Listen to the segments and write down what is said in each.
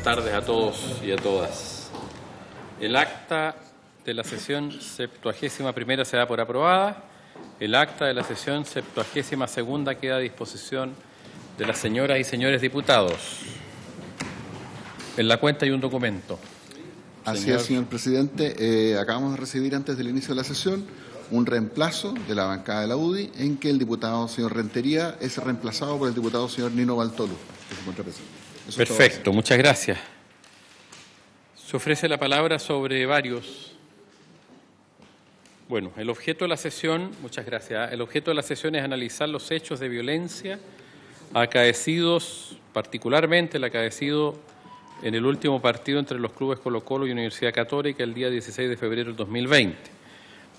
buenas tardes a todos y a todas. El acta de la sesión 71ª se da por aprobada. El acta de la sesión 72ª queda a disposición de las señoras y señores diputados. En la cuenta hay un documento. Así es, señor presidente. Acabamos de recibir antes del inicio de la sesión un reemplazo de la bancada de la UDI en que el diputado señor Rentería es reemplazado por el diputado señor Nino Baltolú, que se encuentra presente. Perfecto, muchas gracias. Se ofrece la palabra sobre varios. Bueno, el objeto de la sesión, muchas gracias. El objeto de la sesión es analizar los hechos de violencia acaecidos, particularmente el acaecido en el último partido entre los clubes Colo-Colo y Universidad Católica el día 16 de febrero del 2020.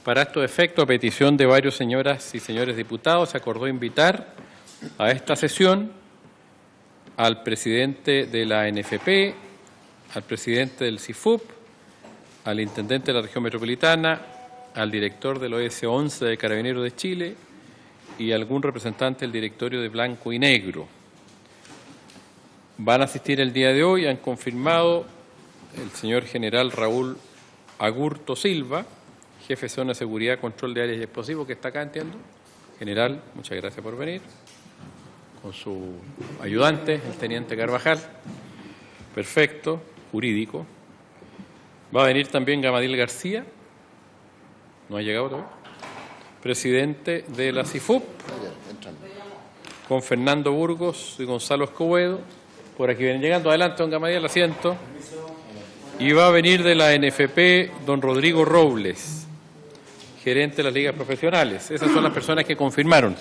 Para estos efectos, a petición de varios señoras y señores diputados, se acordó invitar a esta sesión al presidente de la ANFP, al presidente del CIFUP, al intendente de la región metropolitana, al director del OS-11 de Carabineros de Chile y algún representante del directorio de Blanco y Negro. Van a asistir el día de hoy, han confirmado el señor general Raúl Agurto Silva, jefe de zona de seguridad, control de áreas y explosivos, que está acá, entiendo. General, muchas gracias por venir. Con su ayudante, el teniente Carvajal. Perfecto, jurídico. Va a venir también Gamadiel García. No ha llegado todavía. Presidente de la CIFUP. Con Fernando Burgos y Gonzalo Escobedo. Por aquí vienen llegando. Adelante, don Gamadiel, asiento. Y va a venir de la NFP don Rodrigo Robles, gerente de las ligas profesionales. Esas son las personas que confirmaron.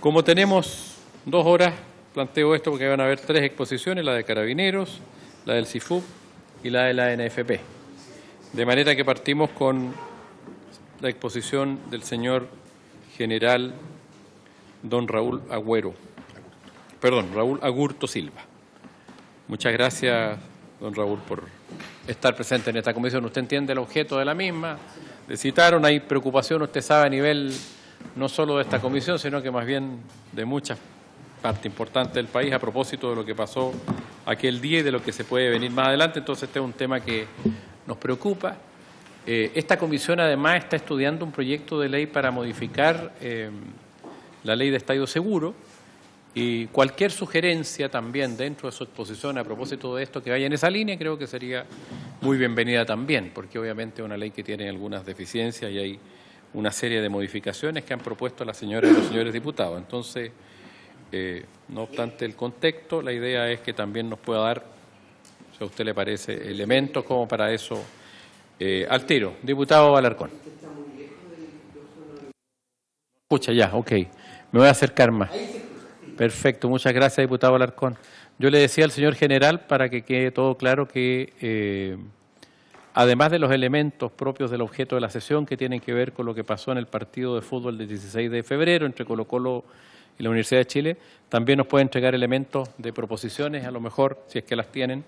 Como tenemos 2 horas, planteo esto porque van a haber 3 exposiciones, la de Carabineros, la del CIFUP y la de la NFP. De manera que partimos con la exposición del señor general don Raúl Agurto Silva. Muchas gracias, don Raúl, por estar presente en esta comisión. Usted entiende el objeto de la misma. Le citaron, hay preocupación, usted sabe, a nivel no solo de esta comisión, sino que más bien de muchas partes importantes del país a propósito de lo que pasó aquel día y de lo que se puede venir más adelante. Entonces, este es un tema que nos preocupa. Esta comisión, además, está estudiando un proyecto de ley para modificar la ley de estadio seguro. Y cualquier sugerencia también dentro de su exposición a propósito de esto que vaya en esa línea, creo que sería muy bienvenida también, porque obviamente es una ley que tiene algunas deficiencias y hay una serie de modificaciones que han propuesto las señoras y los señores diputados. Entonces, no obstante el contexto, la idea es que también nos pueda dar, si a usted le parece, elementos como para eso al tiro. Diputado Alarcón. Escucha ya, ok. Me voy a acercar más. Perfecto, muchas gracias, diputado Alarcón. Yo le decía al señor general, para que quede todo claro, que además de los elementos propios del objeto de la sesión, que tienen que ver con lo que pasó en el partido de fútbol del 16 de febrero entre Colo-Colo y la Universidad de Chile, también nos puede entregar elementos de proposiciones, a lo mejor, si es que las tienen,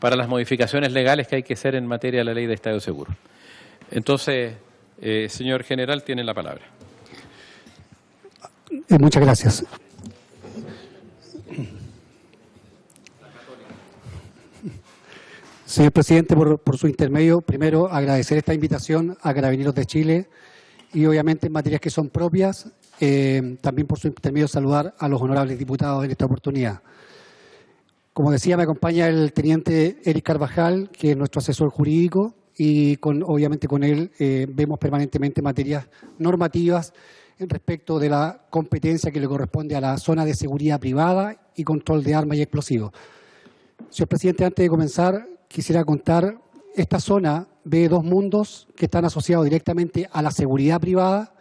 para las modificaciones legales que hay que hacer en materia de la ley de estadio seguro. Entonces, señor general, tiene la palabra. Muchas gracias. Señor presidente, por su intermedio, primero agradecer esta invitación a Carabineros de Chile y obviamente en materias que son propias, también por su intermedio saludar a los honorables diputados en esta oportunidad. Como decía, me acompaña el teniente Eric Carvajal, que es nuestro asesor jurídico, y obviamente con él vemos permanentemente materias normativas respecto de la competencia que le corresponde a la zona de seguridad privada y control de armas y explosivos. Señor presidente, antes de comenzar, quisiera contar, esta zona ve 2 mundos que están asociados directamente a la seguridad privada,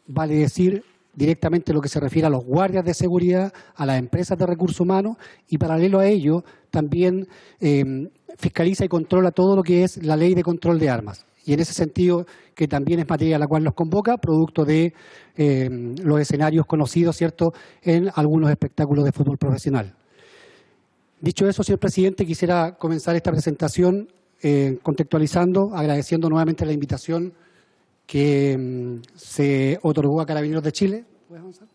vale decir, directamente lo que se refiere a los guardias de seguridad, a las empresas de recursos humanos, y paralelo a ello también fiscaliza y controla todo lo que es la ley de control de armas. Y en ese sentido, que también es materia a la cual nos convoca, producto de los escenarios conocidos, ¿cierto?, en algunos espectáculos de fútbol profesional. Dicho eso, señor presidente, quisiera comenzar esta presentación contextualizando, agradeciendo nuevamente la invitación que se otorgó a Carabineros de Chile. ¿Puedes avanzar?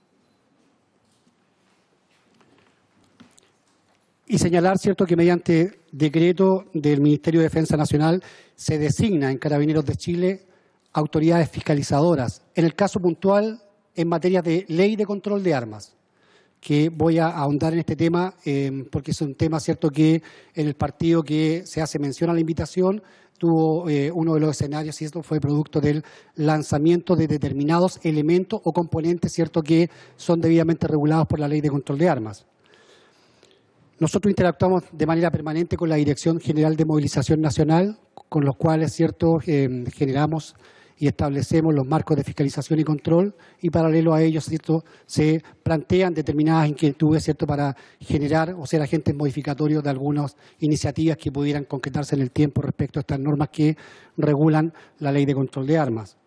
Y señalar, cierto, que mediante decreto del Ministerio de Defensa Nacional se designa en Carabineros de Chile autoridades fiscalizadoras. En el caso puntual, en materia de ley de control de armas, que voy a ahondar en este tema porque es un tema, cierto, que en el partido que se hace mención a la invitación tuvo uno de los escenarios, y esto fue producto del lanzamiento de determinados elementos o componentes, cierto, que son debidamente regulados por la ley de control de armas. Nosotros interactuamos de manera permanente con la Dirección General de Movilización Nacional, con los cuales, cierto, generamos y establecemos los marcos de fiscalización y control, y paralelo a ellos, cierto, se plantean determinadas inquietudes, cierto, para generar o ser agentes modificatorios de algunas iniciativas que pudieran concretarse en el tiempo respecto a estas normas que regulan la ley de control de armas.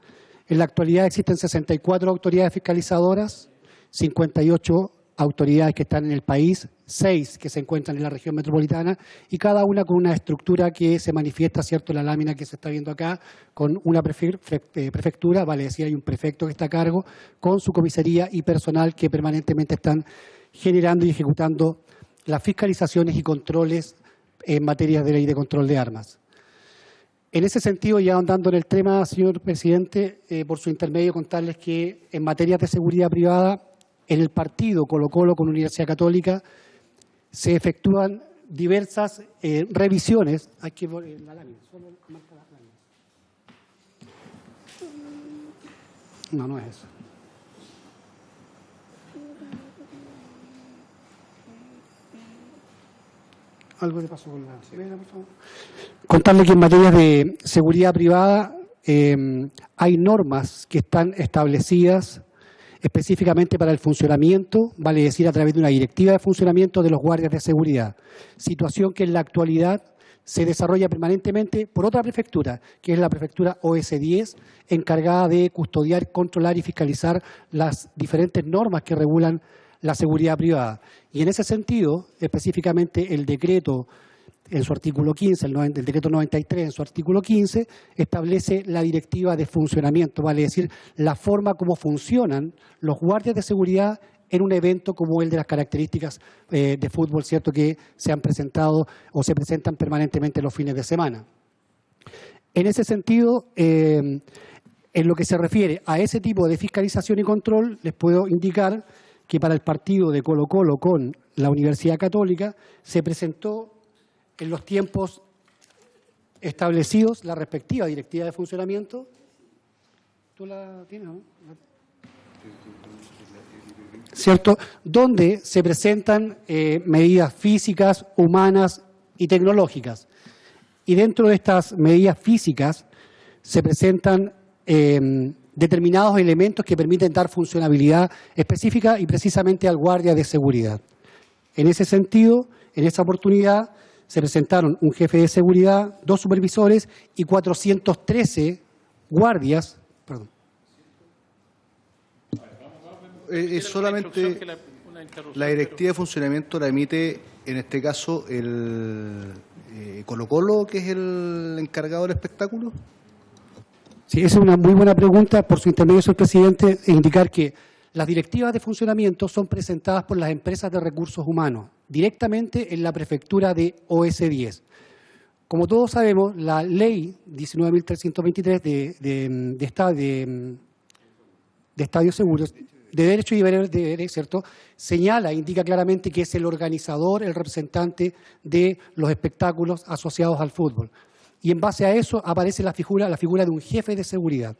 En la actualidad existen 64 autoridades fiscalizadoras, 58 autoridades que están en el país, 6 que se encuentran en la región metropolitana, y cada una con una estructura que se manifiesta, cierto, en la lámina que se está viendo acá, con una prefectura, vale decir, hay un prefecto que está a cargo, con su comisaría y personal que permanentemente están generando y ejecutando las fiscalizaciones y controles en materia de ley de control de armas. En ese sentido, ya andando en el tema, señor presidente, por su intermedio contarles que en materia de seguridad privada, en el partido Colo-Colo con Universidad Católica se efectúan diversas revisiones. Hay que ver la lámina, solo marca la lámina. No, no es eso. Algo le pasó con la severa, por favor. Contarle que en materia de seguridad privada hay normas que están establecidas específicamente para el funcionamiento, vale decir, a través de una directiva de funcionamiento de los guardias de seguridad, situación que en la actualidad se desarrolla permanentemente por otra prefectura, que es la prefectura OS10, encargada de custodiar, controlar y fiscalizar las diferentes normas que regulan la seguridad privada. Y en ese sentido, específicamente el decreto en su artículo 15, el decreto 93 en su artículo 15, establece la directiva de funcionamiento, vale decir, la forma como funcionan los guardias de seguridad en un evento como el de las características de fútbol, cierto, que se han presentado o se presentan permanentemente los fines de semana. En ese sentido, en lo que se refiere a ese tipo de fiscalización y control, les puedo indicar que para el partido de Colo-Colo con la Universidad Católica se presentó en los tiempos establecidos la respectiva directiva de funcionamiento. ¿Tú la tienes, no? ¿Cierto? Donde se presentan medidas físicas, humanas y tecnológicas. Y dentro de estas medidas físicas se presentan determinados elementos que permiten dar funcionabilidad específica y precisamente al guardia de seguridad. En ese sentido, en esa oportunidad, se presentaron un jefe de seguridad, 2 supervisores y 413 guardias. Perdón. Solamente la directiva de funcionamiento la emite, en este caso, el Colo-Colo, que es el encargado del espectáculo. Sí, esa es una muy buena pregunta. Por su intermedio, señor presidente, indicar que las directivas de funcionamiento son presentadas por las empresas de recursos humanos, directamente en la prefectura de OS10. Como todos sabemos, la ley 19.323 de estadios seguros, de derechos y deberes, ¿cierto?, señala, indica claramente que es el organizador, el representante de los espectáculos asociados al fútbol. Y en base a eso aparece la figura de un jefe de seguridad.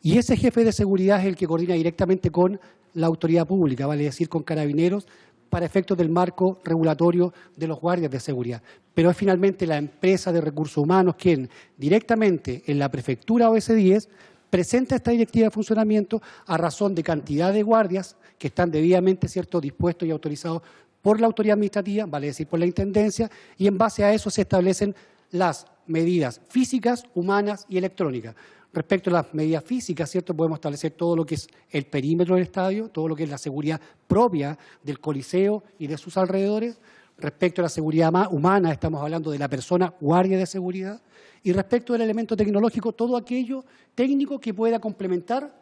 Y ese jefe de seguridad es el que coordina directamente con la autoridad pública, vale decir, con Carabineros, para efectos del marco regulatorio de los guardias de seguridad. Pero es finalmente la empresa de recursos humanos quien directamente en la prefectura OS10 presenta esta directiva de funcionamiento a razón de cantidad de guardias que están debidamente, cierto, dispuestos y autorizados por la autoridad administrativa, vale decir, por la Intendencia, y en base a eso se establecen las medidas físicas, humanas y electrónicas. Respecto a las medidas físicas, ¿cierto?, podemos establecer todo lo que es el perímetro del estadio, todo lo que es la seguridad propia del Coliseo y de sus alrededores. Respecto a la seguridad humana, estamos hablando de la persona guardia de seguridad. Y respecto del elemento tecnológico, todo aquello técnico que pueda complementar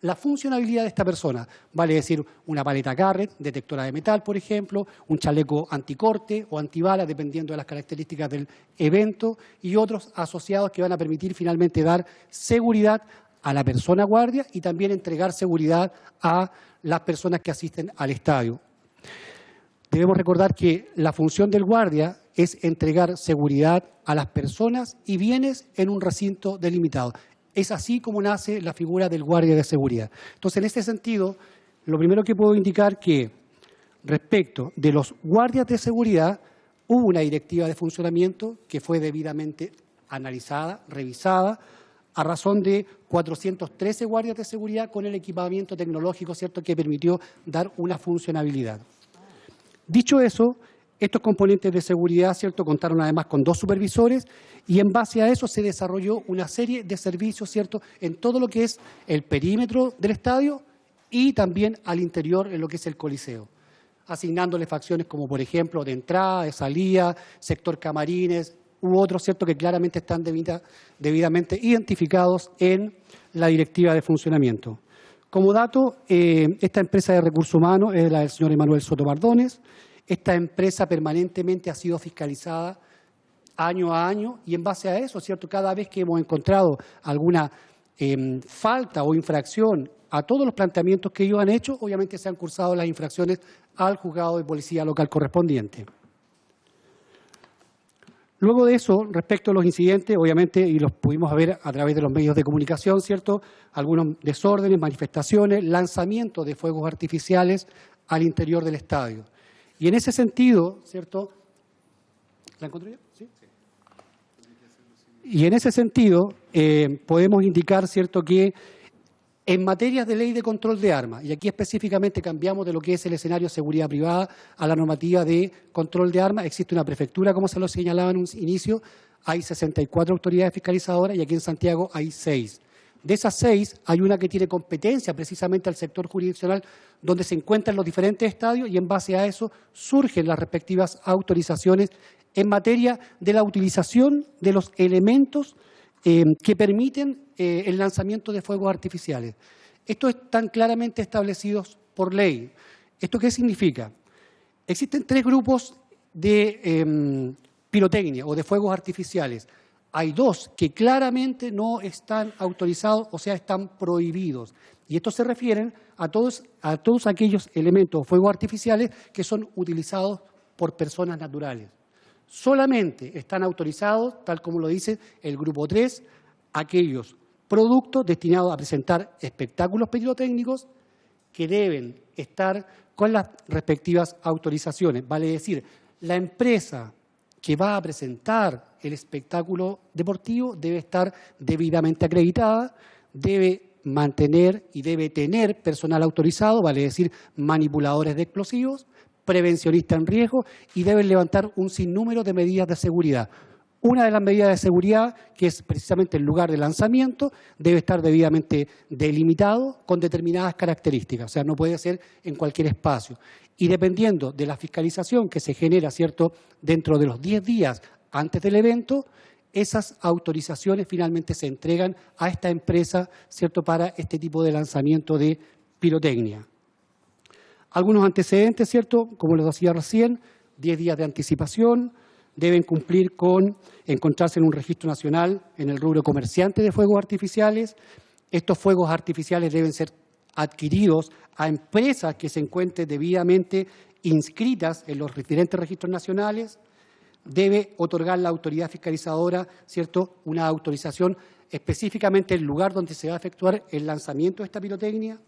la funcionabilidad de esta persona. Vale decir, una paleta Garrett, detectora de metal, por ejemplo, un chaleco anticorte o antibala, dependiendo de las características del evento, y otros asociados que van a permitir finalmente dar seguridad a la persona guardia y también entregar seguridad a las personas que asisten al estadio. Debemos recordar que la función del guardia es entregar seguridad a las personas y bienes en un recinto delimitado. Es así como nace la figura del guardia de seguridad. Entonces, en este sentido, lo primero que puedo indicar que respecto de los guardias de seguridad, hubo una directiva de funcionamiento que fue debidamente analizada, revisada, a razón de 413 guardias de seguridad con el equipamiento tecnológico, ¿cierto?, que permitió dar una funcionabilidad. Dicho eso, estos componentes de seguridad, ¿cierto?, contaron además con 2 supervisores y en base a eso se desarrolló una serie de servicios, ¿cierto?, en todo lo que es el perímetro del estadio y también al interior en lo que es el coliseo, asignándole facciones como, por ejemplo, de entrada, de salida, sector camarines u otros, ¿cierto?, que claramente están debidamente identificados en la directiva de funcionamiento. Como dato, esta empresa de recursos humanos es la del señor Emanuel Soto Mardones. Esta empresa permanentemente ha sido fiscalizada año a año y en base a eso, ¿cierto?, cada vez que hemos encontrado alguna falta o infracción a todos los planteamientos que ellos han hecho, obviamente se han cursado las infracciones al juzgado de policía local correspondiente. Luego de eso, respecto a los incidentes, obviamente, y los pudimos ver a través de los medios de comunicación, ¿cierto?, algunos desórdenes, manifestaciones, lanzamiento de fuegos artificiales al interior del estadio. Y en ese sentido, ¿cierto? ¿La encontré yo? ¿Sí? Y en ese sentido, podemos indicar, ¿cierto?, que en materias de ley de control de armas, y aquí específicamente cambiamos de lo que es el escenario de seguridad privada a la normativa de control de armas, existe una prefectura, como se lo señalaba en un inicio, hay 64 autoridades fiscalizadoras y aquí en Santiago hay 6. De esas 6, hay una que tiene competencia precisamente al sector jurisdiccional donde se encuentran los diferentes estadios y en base a eso surgen las respectivas autorizaciones en materia de la utilización de los elementos que permiten el lanzamiento de fuegos artificiales. Estos están claramente establecidos por ley. ¿Esto qué significa? Existen 3 grupos de pirotecnia o de fuegos artificiales. Hay 2 que claramente no están autorizados, o sea, están prohibidos. Y estos se refieren a todos aquellos elementos o fuegos artificiales que son utilizados por personas naturales. Solamente están autorizados, tal como lo dice el grupo 3, aquellos productos destinados a presentar espectáculos pirotécnicos que deben estar con las respectivas autorizaciones. Vale decir, la empresa que va a presentar el espectáculo deportivo debe estar debidamente acreditada, debe mantener y debe tener personal autorizado, vale decir, manipuladores de explosivos, prevencionistas en riesgo y deben levantar un sinnúmero de medidas de seguridad. Una de las medidas de seguridad, que es precisamente el lugar de lanzamiento, debe estar debidamente delimitado con determinadas características, o sea, no puede ser en cualquier espacio. Y dependiendo de la fiscalización que se genera, ¿cierto?, dentro de los 10 días antes del evento, esas autorizaciones finalmente se entregan a esta empresa, ¿cierto?, para este tipo de lanzamiento de pirotecnia. Algunos antecedentes, ¿cierto?, como les decía recién, 10 días de anticipación, deben cumplir con encontrarse en un registro nacional en el rubro comerciante de fuegos artificiales. Estos fuegos artificiales deben ser adquiridos a empresas que se encuentren debidamente inscritas en los diferentes registros nacionales. Debe otorgar la autoridad fiscalizadora, ¿cierto?, una autorización específicamente en el lugar donde se va a efectuar el lanzamiento de esta pirotecnia.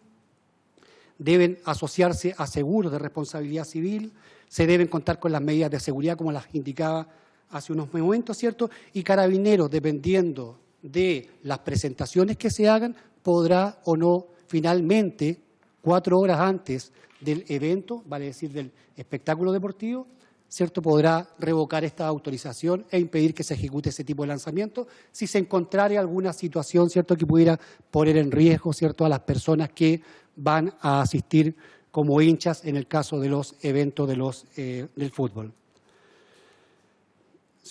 Deben asociarse a seguros de responsabilidad civil, se deben contar con las medidas de seguridad como las indicaba hace unos momentos, ¿cierto? Y Carabineros, dependiendo de las presentaciones que se hagan, podrá o no finalmente, 4 horas antes del evento, vale decir del espectáculo deportivo, ¿cierto?, podrá revocar esta autorización e impedir que se ejecute ese tipo de lanzamiento si se encontrara alguna situación, ¿cierto?, que pudiera poner en riesgo, ¿cierto?, a las personas que van a asistir como hinchas en el caso de los eventos del fútbol.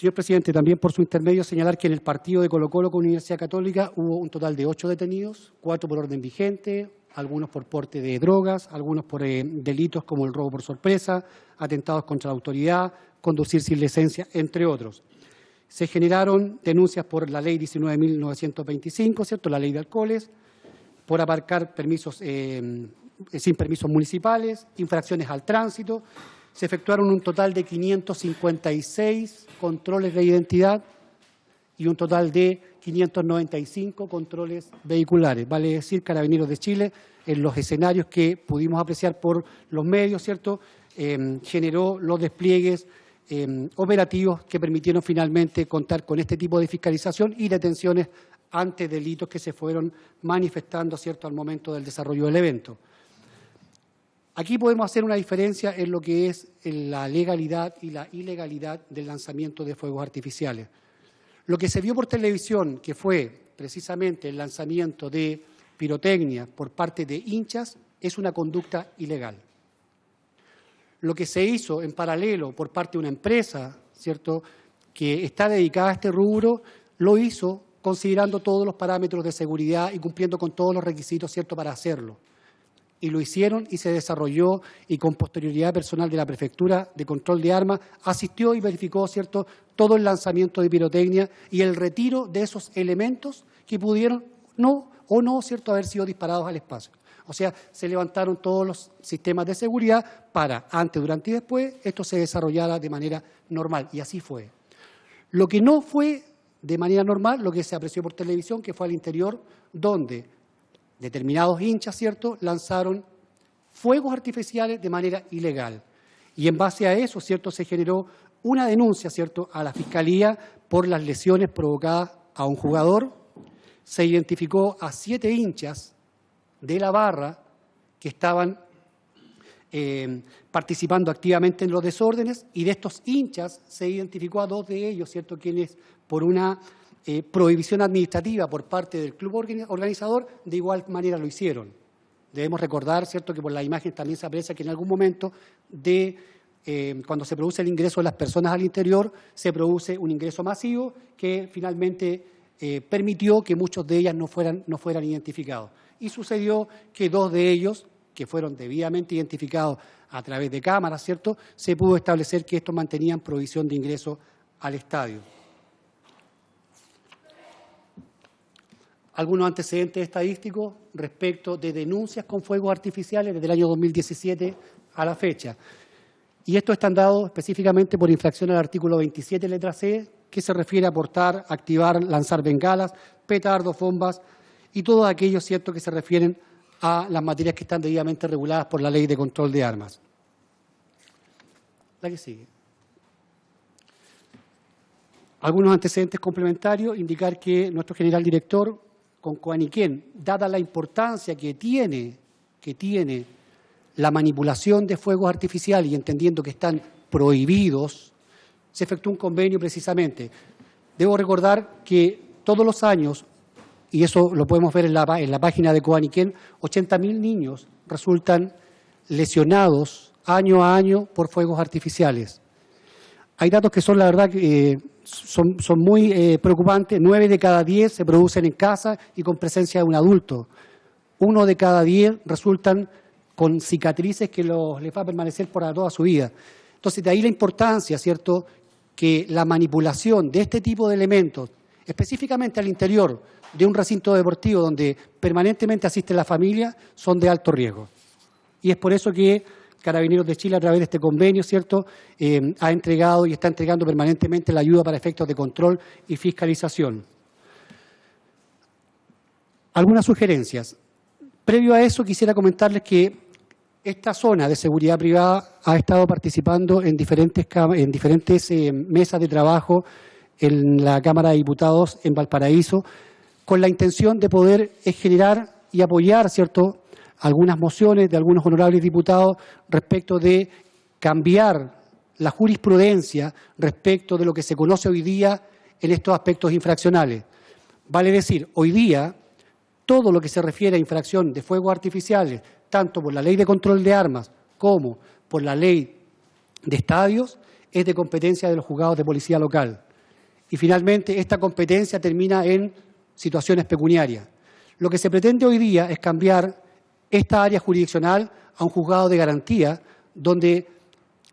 Señor presidente, también por su intermedio señalar que en el partido de Colo-Colo con Universidad Católica hubo un total de 8 detenidos, 4 por orden vigente, algunos por porte de drogas, algunos por delitos como el robo por sorpresa, atentados contra la autoridad, conducir sin licencia, entre otros. Se generaron denuncias por la ley 19.925, ¿cierto?, la ley de alcoholes, por aparcar permisos, sin permisos municipales, infracciones al tránsito. Se efectuaron un total de 556 controles de identidad y un total de 595 controles vehiculares. Vale decir, Carabineros de Chile, en los escenarios que pudimos apreciar por los medios, ¿cierto?, generó los despliegues operativos que permitieron finalmente contar con este tipo de fiscalización y detenciones ante delitos que se fueron manifestando, ¿cierto?, al momento del desarrollo del evento. Aquí podemos hacer una diferencia en lo que es la legalidad y la ilegalidad del lanzamiento de fuegos artificiales. Lo que se vio por televisión, que fue precisamente el lanzamiento de pirotecnia por parte de hinchas, es una conducta ilegal. Lo que se hizo en paralelo por parte de una empresa, ¿cierto?, que está dedicada a este rubro, lo hizo considerando todos los parámetros de seguridad y cumpliendo con todos los requisitos, ¿cierto?, para hacerlo. Y lo hicieron y se desarrolló, y con posterioridad personal de la Prefectura de Control de Armas asistió y verificó, ¿cierto?, todo el lanzamiento de pirotecnia y el retiro de esos elementos que pudieron no, ¿cierto?, haber sido disparados al espacio. O sea, se levantaron todos los sistemas de seguridad para, antes, durante y después, esto se desarrollara de manera normal, y así fue. Lo que no fue de manera normal, lo que se apreció por televisión, que fue al interior, donde determinados hinchas, ¿cierto?, lanzaron fuegos artificiales de manera ilegal. Y en base a eso, ¿cierto?, se generó una denuncia, ¿cierto?, a la Fiscalía por las lesiones provocadas a un jugador. Se identificó a 7 hinchas de la barra que estaban participando activamente en los desórdenes, y de estos hinchas se identificó a 2 de ellos, ¿cierto?, quienes por una prohibición administrativa por parte del club organizador, de igual manera lo hicieron. Debemos recordar, ¿cierto?, que por la imagen también se aprecia que en algún momento cuando se produce el ingreso de las personas al interior, se produce un ingreso masivo que finalmente permitió que muchos de ellas no fueran identificados. Y sucedió que 2 de ellos, que fueron debidamente identificados a través de cámaras, ¿cierto?, se pudo establecer que estos mantenían prohibición de ingreso al estadio. Algunos antecedentes estadísticos respecto de denuncias con fuegos artificiales desde el año 2017 a la fecha. Y estos están dados específicamente por infracción al artículo 27, letra C, que se refiere a portar, activar, lanzar bengalas, petardos, bombas y todo aquello, ¿cierto?, que se refieren a las materias que están debidamente reguladas por la Ley de Control de Armas. La que sigue. Algunos antecedentes complementarios, indicar que nuestro general director, con Coaniquén, dada la importancia que tiene la manipulación de fuegos artificiales y entendiendo que están prohibidos, se efectuó un convenio precisamente. Debo recordar que todos los años, y eso lo podemos ver en la página de Coaniquén, 80.000 niños resultan lesionados año a año por fuegos artificiales. Hay datos que son, la verdad, son muy preocupantes. 9 de cada 10 se producen en casa y con presencia de un adulto. 1 de cada 10 resultan con cicatrices que les va a permanecer por toda su vida. Entonces, de ahí la importancia, ¿cierto?, que la manipulación de este tipo de elementos, específicamente al interior de un recinto deportivo donde permanentemente asiste la familia, son de alto riesgo. Y es por eso que Carabineros de Chile, a través de este convenio, ¿cierto?, ha entregado y está entregando permanentemente la ayuda para efectos de control y fiscalización. Algunas sugerencias. Previo a eso, quisiera comentarles que esta zona de seguridad privada ha estado participando en diferentes mesas de trabajo en la Cámara de Diputados en Valparaíso, con la intención de poder generar y apoyar, ¿cierto?, algunas mociones de algunos honorables diputados respecto de cambiar la jurisprudencia respecto de lo que se conoce hoy día en estos aspectos infraccionales. Vale decir, hoy día, todo lo que se refiere a infracción de fuegos artificiales, tanto por la Ley de Control de Armas como por la Ley de Estadios, es de competencia de los juzgados de policía local. y finalmente esta competencia termina en situaciones pecuniarias. Lo que se pretende hoy día es cambiar esta área jurisdiccional a un juzgado de garantía donde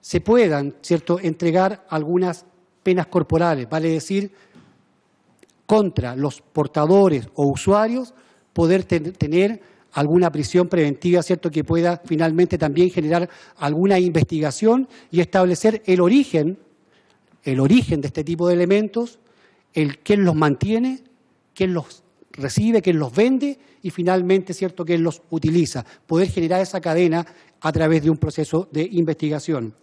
se puedan, ¿cierto?, entregar algunas penas corporales, vale decir, contra los portadores o usuarios, poder tener alguna prisión preventiva, ¿cierto?, que pueda finalmente también generar alguna investigación y establecer el origen de este tipo de elementos, quién los mantiene, quién los recibe, quién los vende y finalmente, ¿cierto?, quién los utiliza. Poder generar esa cadena a través de un proceso de investigación.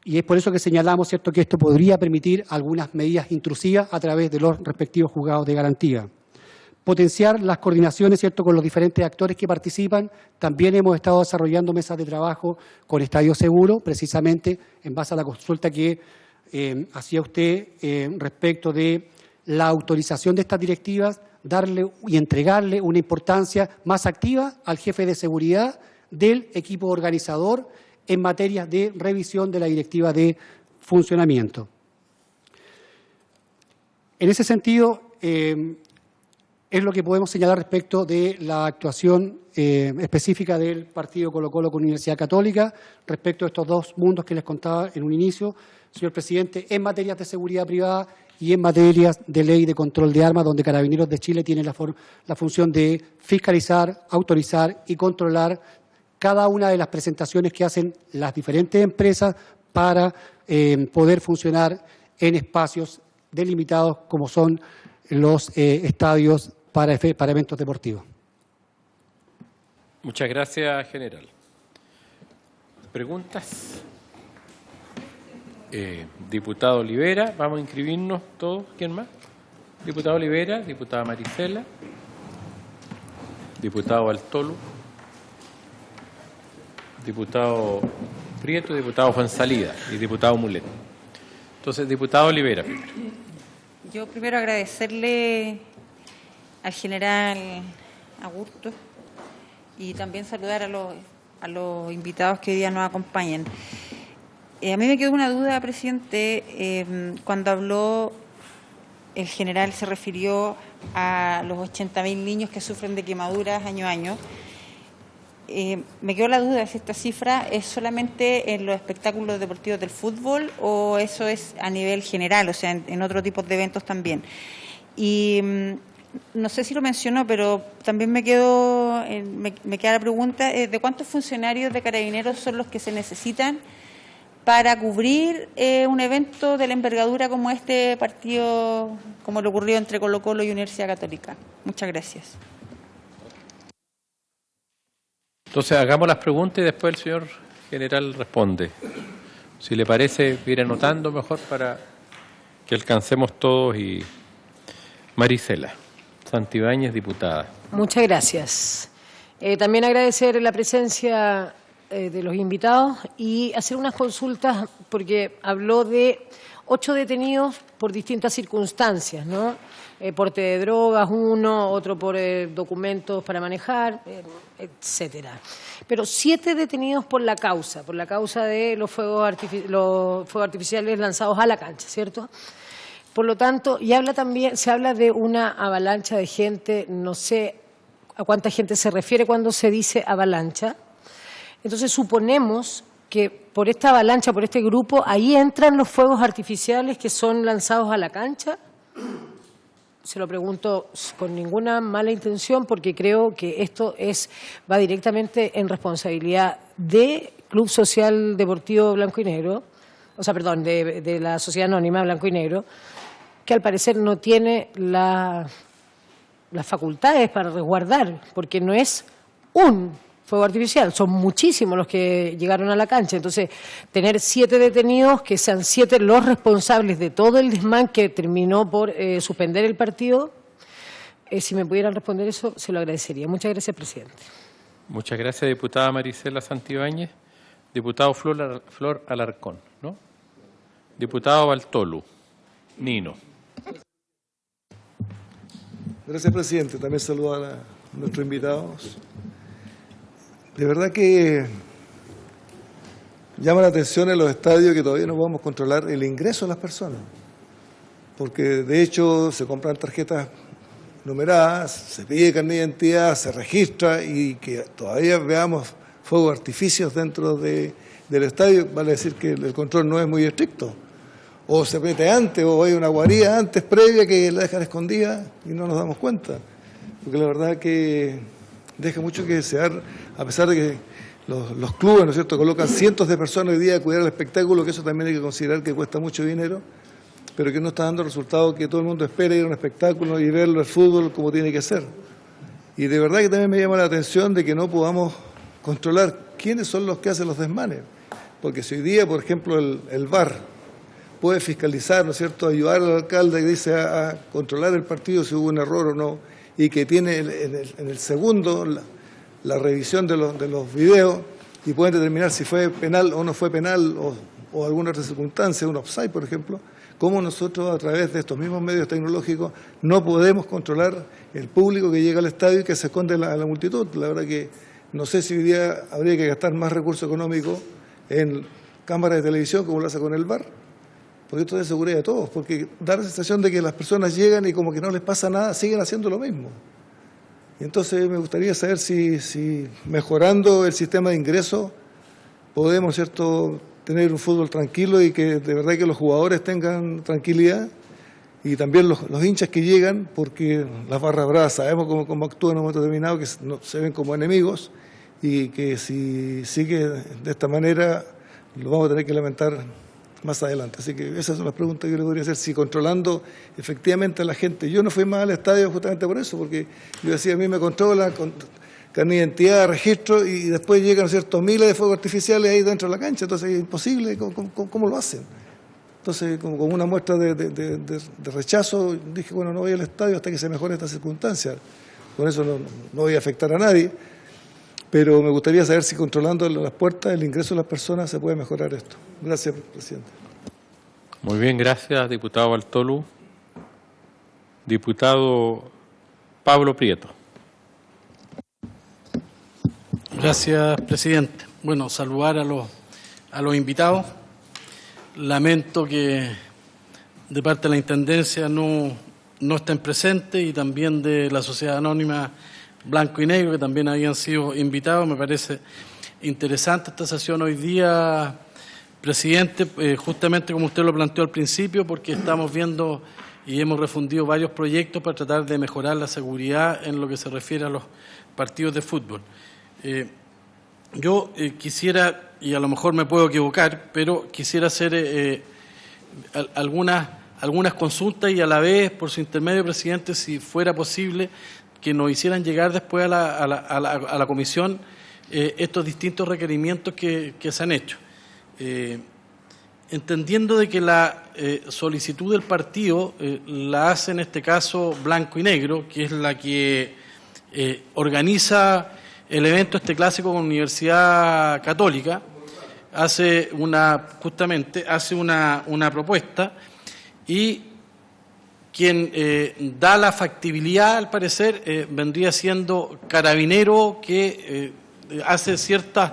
Y es por eso que señalamos, ¿cierto?, que esto podría permitir algunas medidas intrusivas a través de los respectivos juzgados de garantía. Potenciar las coordinaciones, ¿cierto?, con los diferentes actores que participan. También hemos estado desarrollando mesas de trabajo con Estadio Seguro, precisamente en base a la consulta que hacía usted respecto de la autorización de estas directivas, darle y entregarle una importancia más activa al jefe de seguridad del equipo organizador en materia de revisión de la directiva de funcionamiento. En ese sentido, es lo que podemos señalar respecto de la actuación específica del partido Colo-Colo con Universidad Católica, respecto a estos dos mundos que les contaba en un inicio, señor presidente, en materias de seguridad privada y en materias de ley de control de armas, donde Carabineros de Chile tiene la función de fiscalizar, autorizar y controlar cada una de las presentaciones que hacen las diferentes empresas para poder funcionar en espacios delimitados como son los estadios para eventos deportivos. Muchas gracias, general. ¿Preguntas? Diputado Olivera, vamos a inscribirnos todos. ¿Quién más? Diputado Olivera, diputada Maricela, diputado Bartolo, diputado Prieto, diputado Juan Salida y diputado Mulet. Entonces, diputado Olivera. Yo primero agradecerle al general Agurto y también saludar a los invitados que hoy día nos acompañan. A mí me quedó una duda, presidente, cuando habló el general se refirió a los 80.000 niños que sufren de quemaduras año a año. Me quedó la duda si esta cifra es solamente en los espectáculos deportivos del fútbol o eso es a nivel general, o sea, en otro tipo de eventos también. Y no sé si lo mencionó, pero también me queda la pregunta de cuántos funcionarios de Carabineros son los que se necesitan para cubrir un evento de la envergadura como este partido, como lo ocurrió entre Colo-Colo y Universidad Católica. Muchas gracias. Entonces, hagamos las preguntas y después el señor general responde. Si le parece, ir anotando mejor para que alcancemos todos. Y Maricela Santibáñez, diputada. Muchas gracias. También agradecer la presencia de los invitados y hacer unas consultas porque habló de 8 detenidos por distintas circunstancias, ¿no? Porte de drogas, uno, otro por documentos para manejar, etcétera. Pero 7 detenidos por la causa de los fuegos artificiales lanzados a la cancha, ¿cierto? Por lo tanto, se habla de una avalancha de gente, no sé a cuánta gente se refiere cuando se dice avalancha. Entonces suponemos que por esta avalancha, por este grupo, ahí entran los fuegos artificiales que son lanzados a la cancha. Se lo pregunto con ninguna mala intención porque creo que esto va directamente en responsabilidad de Club Social Deportivo Blanco y Negro, de la Sociedad Anónima Blanco y Negro, que al parecer no tiene las facultades para resguardar, porque no es un fuego artificial, son muchísimos los que llegaron a la cancha. Entonces, tener 7 detenidos, que sean 7 los responsables de todo el desmán que terminó por suspender el partido, si me pudieran responder eso, se lo agradecería. Muchas gracias, presidente. Muchas gracias, diputada Maricela Santibáñez. Diputado Flor Alarcón, ¿no? Diputado Bartolo, Nino. Gracias, presidente. También saludo a nuestros invitados. De verdad que llama la atención en los estadios que todavía no podemos controlar el ingreso de las personas, porque de hecho se compran tarjetas numeradas, se pide carnet de identidad, se registra, y que todavía veamos fuegos artificios dentro del estadio, vale decir que el control no es muy estricto. O se mete antes, o hay una guarida antes previa que la dejan escondida y no nos damos cuenta. Porque la verdad que deja mucho que desear, a pesar de que los clubes, ¿no es cierto?, colocan cientos de personas hoy día a cuidar el espectáculo, que eso también hay que considerar que cuesta mucho dinero, pero que no está dando el resultado que todo el mundo espera, ir a un espectáculo y verlo, el fútbol, como tiene que ser. Y de verdad que también me llama la atención de que no podamos controlar quiénes son los que hacen los desmanes. Porque si hoy día, por ejemplo, el VAR puede fiscalizar, ¿no es cierto?, ayudar al alcalde que dice a controlar el partido si hubo un error o no, y que tiene en el segundo la revisión de los videos y pueden determinar si fue penal o no fue penal o alguna otra circunstancia, un offside, por ejemplo, cómo nosotros a través de estos mismos medios tecnológicos no podemos controlar el público que llega al estadio y que se esconde a la multitud. La verdad que no sé si hoy día habría que gastar más recursos económicos en cámaras de televisión como lo hace con el VAR, porque esto es de seguridad de todos, porque da la sensación de que las personas llegan y como que no les pasa nada, siguen haciendo lo mismo. Y entonces me gustaría saber si mejorando el sistema de ingresos podemos, ¿cierto?, tener un fútbol tranquilo y que de verdad que los jugadores tengan tranquilidad y también los hinchas que llegan, porque las barras bravas sabemos cómo actúan en un momento determinado, que se ven como enemigos y que si sigue de esta manera lo vamos a tener que lamentar más adelante. Así que esas son las preguntas que yo le podría hacer, si controlando efectivamente a la gente. Yo no fui más al estadio justamente por eso, porque yo decía, a mí me controlan con carnet de identidad, registro, y después llegan, ¿no es cierto?, miles de fuegos artificiales ahí dentro de la cancha, entonces es imposible. ¿Cómo lo hacen? Entonces, como una muestra de rechazo, dije, bueno, no voy al estadio hasta que se mejore esta circunstancia. Con eso no voy a afectar a nadie, pero me gustaría saber si controlando las puertas, el ingreso de las personas, se puede mejorar esto. Gracias, presidente. Muy bien, gracias, diputado Bartolú. Diputado Pablo Prieto. Gracias, presidente. Bueno, saludar a los invitados. Lamento que de parte de la Intendencia no estén presentes, y también de la Sociedad Anónima Blanco y Negro, que también habían sido invitados. Me parece interesante esta sesión hoy día, presidente, justamente como usted lo planteó al principio, porque estamos viendo y hemos refundido varios proyectos para tratar de mejorar la seguridad en lo que se refiere a los partidos de fútbol. Yo quisiera, y a lo mejor me puedo equivocar, pero quisiera hacer algunas consultas, y a la vez, por su intermedio, presidente, si fuera posible, que nos hicieran llegar después a la comisión estos distintos requerimientos que se han hecho. Entendiendo de que la solicitud del partido la hace en este caso Blanco y Negro, que es la que organiza el evento este clásico con Universidad Católica, hace una propuesta, y quien da la factibilidad, al parecer, vendría siendo Carabinero, que hace ciertos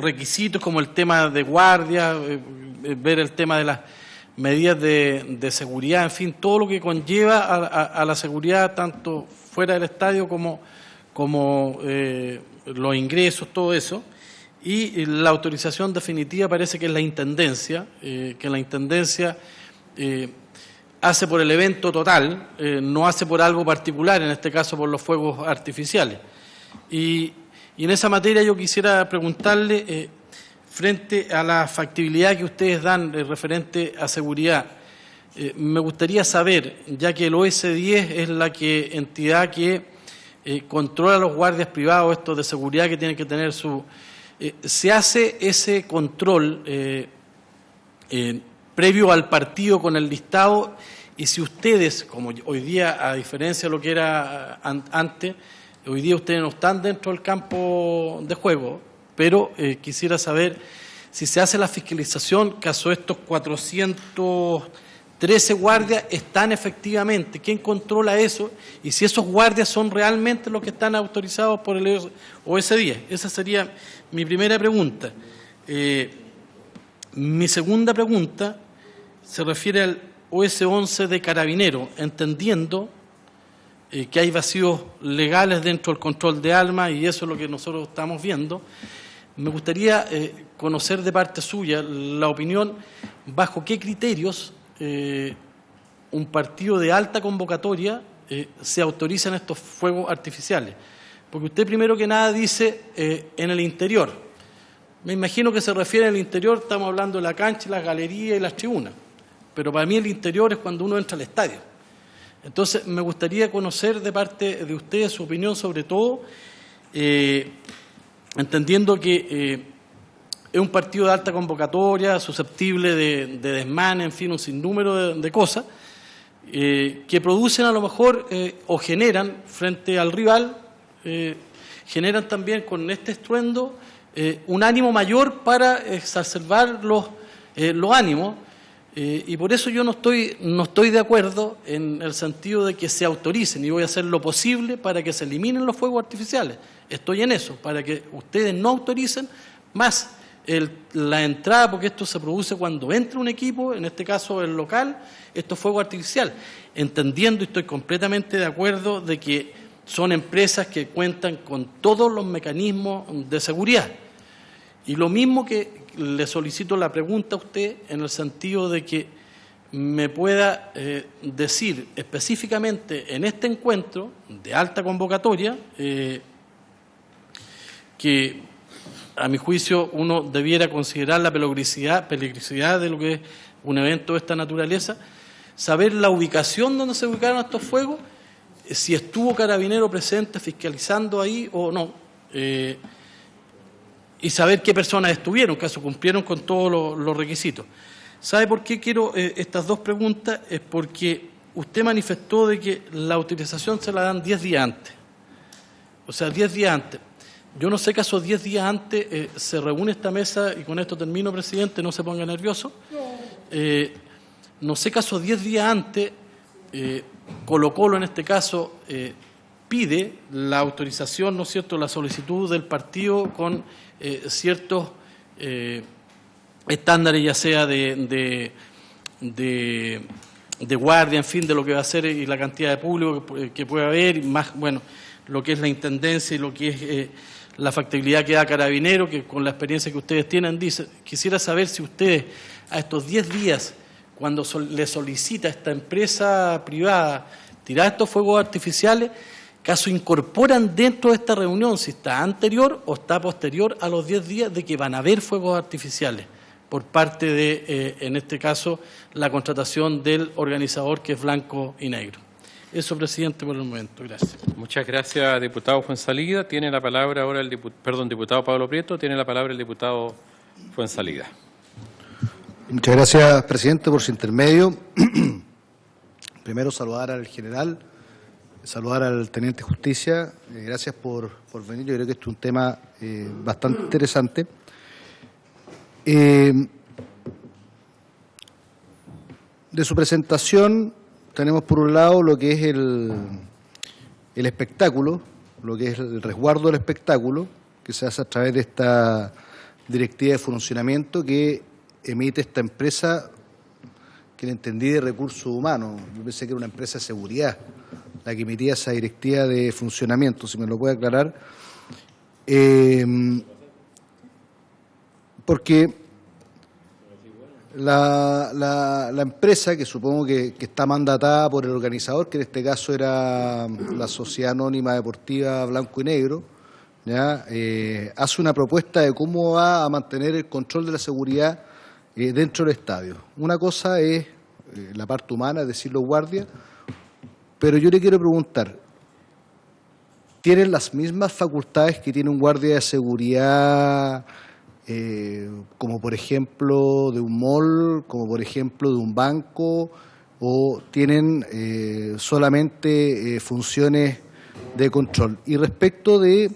requisitos, como el tema de guardia, ver el tema de las medidas de seguridad, en fin, todo lo que conlleva a la seguridad, tanto fuera del estadio como los ingresos, todo eso. Y la autorización definitiva parece que es la Intendencia, que la Intendencia hace por el evento total, no hace por algo particular, en este caso por los fuegos artificiales. Y en esa materia yo quisiera preguntarle, frente a la factibilidad que ustedes dan referente a seguridad, me gustaría saber, ya que el OS10 es la entidad que controla a los guardias privados, estos de seguridad que tienen que tener se hace ese control previo al partido con el listado, y si ustedes, como hoy día, a diferencia de lo que era antes, hoy día ustedes no están dentro del campo de juego, pero quisiera saber si se hace la fiscalización, caso estos 400 13 guardias están efectivamente. ¿Quién controla eso? Y si esos guardias son realmente los que están autorizados por el OS10. Esa sería mi primera pregunta. Mi segunda pregunta se refiere al OS11 de Carabineros, entendiendo que hay vacíos legales dentro del control de armas, y eso es lo que nosotros estamos viendo. Me gustaría conocer de parte suya la opinión, bajo qué criterios un partido de alta convocatoria se autorizan estos fuegos artificiales. Porque usted primero que nada dice en el interior. Me imagino que se refiere al interior, estamos hablando de la cancha, las galerías y las tribunas. Pero para mí el interior es cuando uno entra al estadio. Entonces me gustaría conocer de parte de usted su opinión sobre todo, entendiendo que es un partido de alta convocatoria, susceptible de desmane, en fin, un sinnúmero de cosas, que producen a lo mejor o generan frente al rival, generan también con este estruendo un ánimo mayor para exacerbar los ánimos, y por eso yo no estoy de acuerdo en el sentido de que se autoricen, y voy a hacer lo posible para que se eliminen los fuegos artificiales. Estoy en eso, para que ustedes no autoricen más la entrada, porque esto se produce cuando entra un equipo, en este caso el local, estos fuegos artificiales, entendiendo, y estoy completamente de acuerdo, de que son empresas que cuentan con todos los mecanismos de seguridad. Y lo mismo que le solicito la pregunta a usted, en el sentido de que me pueda decir específicamente en este encuentro de alta convocatoria, que a mi juicio uno debiera considerar la peligrosidad de lo que es un evento de esta naturaleza, saber la ubicación donde se ubicaron estos fuegos, si estuvo Carabinero presente fiscalizando ahí o no, y saber qué personas estuvieron, que cumplieron con todos los requisitos. ¿Sabe por qué quiero estas dos preguntas? Es porque usted manifestó de que la utilización se la dan 10 días antes. O sea, 10 días antes. Yo no sé que a esos 10 días antes se reúne esta mesa, y con esto termino, presidente, no se ponga nervioso. No sé que a esos 10 días antes Colo-Colo, en este caso, pide la autorización, ¿no es cierto?, la solicitud del partido con ciertos estándares, ya sea de guardia, en fin, de lo que va a ser y la cantidad de público que puede haber, y más, bueno, lo que es la intendencia y lo que es la factibilidad que da Carabinero, que con la experiencia que ustedes tienen, dice. Quisiera saber si ustedes a estos 10 días, cuando le solicita a esta empresa privada tirar estos fuegos artificiales, ¿caso incorporan dentro de esta reunión si está anterior o está posterior a los 10 días de que van a haber fuegos artificiales por parte de, en este caso, la contratación del organizador, que es blanco y negro? Eso, presidente, por el momento. Gracias. Muchas gracias, diputado Fuenzalida. Tiene la palabra ahora diputado Pablo Prieto. Tiene la palabra el diputado Fuenzalida. Muchas gracias, presidente, por su intermedio. Primero, saludar al general, saludar al teniente de justicia. Gracias por venir. Yo creo que esto es un tema bastante interesante. De su presentación tenemos por un lado lo que es el espectáculo, lo que es el resguardo del espectáculo, que se hace a través de esta directiva de funcionamiento que emite esta empresa, que le entendí de recursos humanos. Yo pensé que era una empresa de seguridad la que emitía esa directiva de funcionamiento, si me lo puede aclarar. Porque la empresa, que supongo que está mandatada por el organizador, que en este caso era la Sociedad Anónima Deportiva Blanco y Negro, ¿ya? Hace una propuesta de cómo va a mantener el control de la seguridad dentro del estadio. Una cosa es la parte humana, es decir, los guardias, pero yo le quiero preguntar, ¿tienen las mismas facultades que tiene un guardia de seguridad, como por ejemplo de un mall, como por ejemplo de un banco, o tienen solamente funciones de control? Y respecto de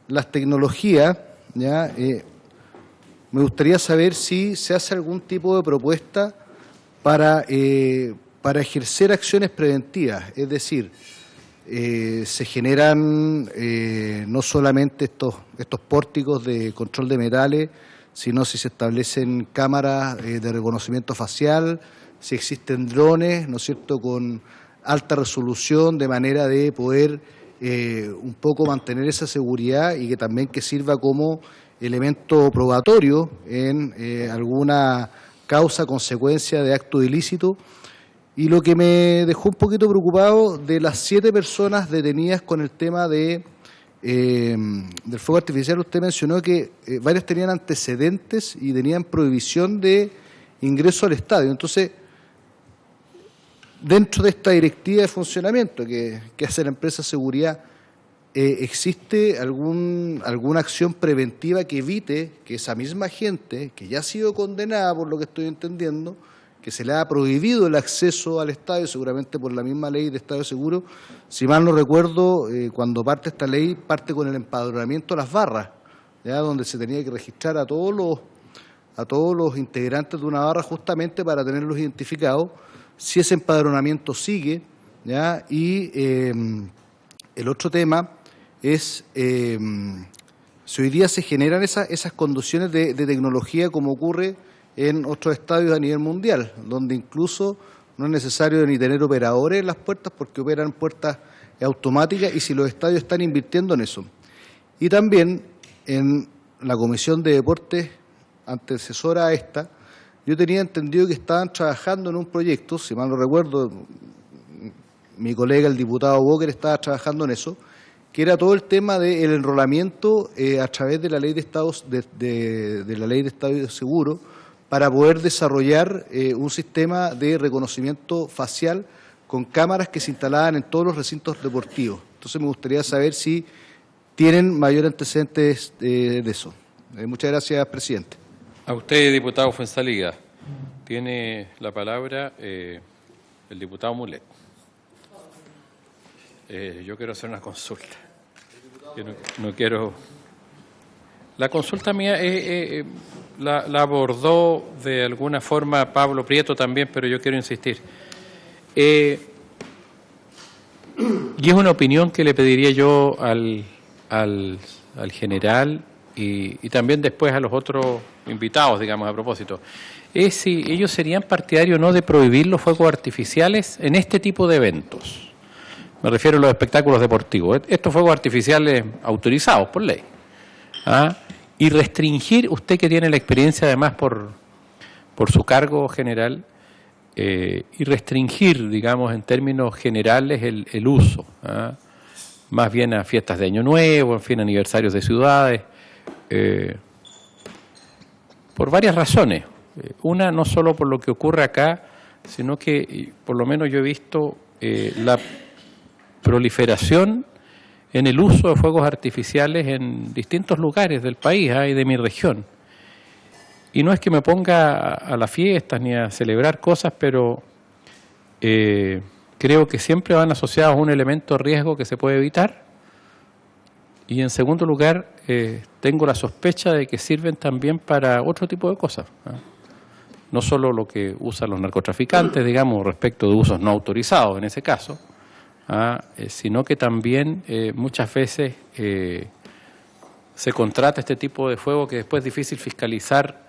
las tecnologías, ¿ya? Me gustaría saber si se hace algún tipo de propuesta para ejercer acciones preventivas, es decir, se generan no solamente estos pórticos de control de metales, sino si se establecen cámaras de reconocimiento facial, si existen drones, ¿no es cierto?, con alta resolución, de manera de poder un poco mantener esa seguridad y que también que sirva como elemento probatorio en alguna causa, consecuencia de acto ilícito. Y lo que me dejó un poquito preocupado, de las 7 personas detenidas con el tema del fuego artificial, usted mencionó que varias tenían antecedentes y tenían prohibición de ingreso al estadio. Entonces, dentro de esta directiva de funcionamiento que hace la empresa de seguridad, ¿existe alguna acción preventiva que evite que esa misma gente, que ya ha sido condenada por lo que estoy entendiendo, que se le ha prohibido el acceso al estadio, seguramente por la misma ley de Estadio Seguro? Si mal no recuerdo, cuando parte esta ley, parte con el empadronamiento de las barras, ya donde se tenía que registrar a todos los integrantes de una barra, justamente para tenerlos identificados. Si ese empadronamiento sigue, ¿ya? Y el otro tema es si hoy día se generan esas condiciones de tecnología como ocurre en otros estadios a nivel mundial, donde incluso no es necesario ni tener operadores en las puertas porque operan puertas automáticas, y si los estadios están invirtiendo en eso. Y también en la Comisión de Deportes antecesora a esta, yo tenía entendido que estaban trabajando en un proyecto, si mal no recuerdo, mi colega el diputado Walker estaba trabajando en eso, que era todo el tema del enrolamiento a través de la ley de estados de la ley de Estadio Seguro, para poder desarrollar un sistema de reconocimiento facial con cámaras que se instalaban en todos los recintos deportivos. Entonces me gustaría saber si tienen mayor antecedentes de eso. Muchas gracias, presidente. A usted, diputado Fuenzalida. Tiene la palabra el diputado Mulet. Yo quiero hacer una consulta. Yo no quiero... La consulta mía la abordó de alguna forma Pablo Prieto también, pero yo quiero insistir. Y es una opinión que le pediría yo al general y también después a los otros invitados, digamos, a propósito. Es si ellos serían partidarios o no de prohibir los fuegos artificiales en este tipo de eventos. Me refiero a los espectáculos deportivos. Estos fuegos artificiales autorizados por ley. Y restringir, usted que tiene la experiencia además por su cargo general, y restringir, digamos, en términos generales el uso, más bien a fiestas de Año Nuevo, en fin, aniversarios de ciudades, por varias razones. Una, no solo por lo que ocurre acá, sino que por lo menos yo he visto la proliferación en el uso de fuegos artificiales en distintos lugares del país y de mi región. Y no es que me ponga a las fiestas ni a celebrar cosas, pero creo que siempre van asociados a un elemento de riesgo que se puede evitar. Y en segundo lugar, tengo la sospecha de que sirven también para otro tipo de cosas. No solo lo que usan los narcotraficantes, digamos, respecto de usos no autorizados en ese caso, sino que también muchas veces se contrata este tipo de fuego que después es difícil fiscalizar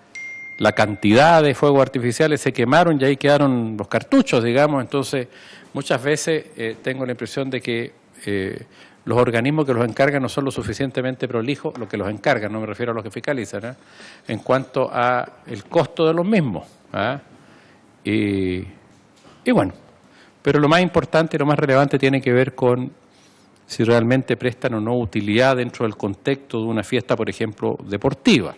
la cantidad de fuegos artificiales, se quemaron y ahí quedaron los cartuchos, digamos. Entonces muchas veces tengo la impresión de que los organismos que los encargan no son lo suficientemente prolijos, lo que los encargan, no me refiero a los que fiscalizan, en cuanto a el costo de los mismos. Y bueno, pero lo más importante y lo más relevante tiene que ver con si realmente prestan o no utilidad dentro del contexto de una fiesta, por ejemplo, deportiva.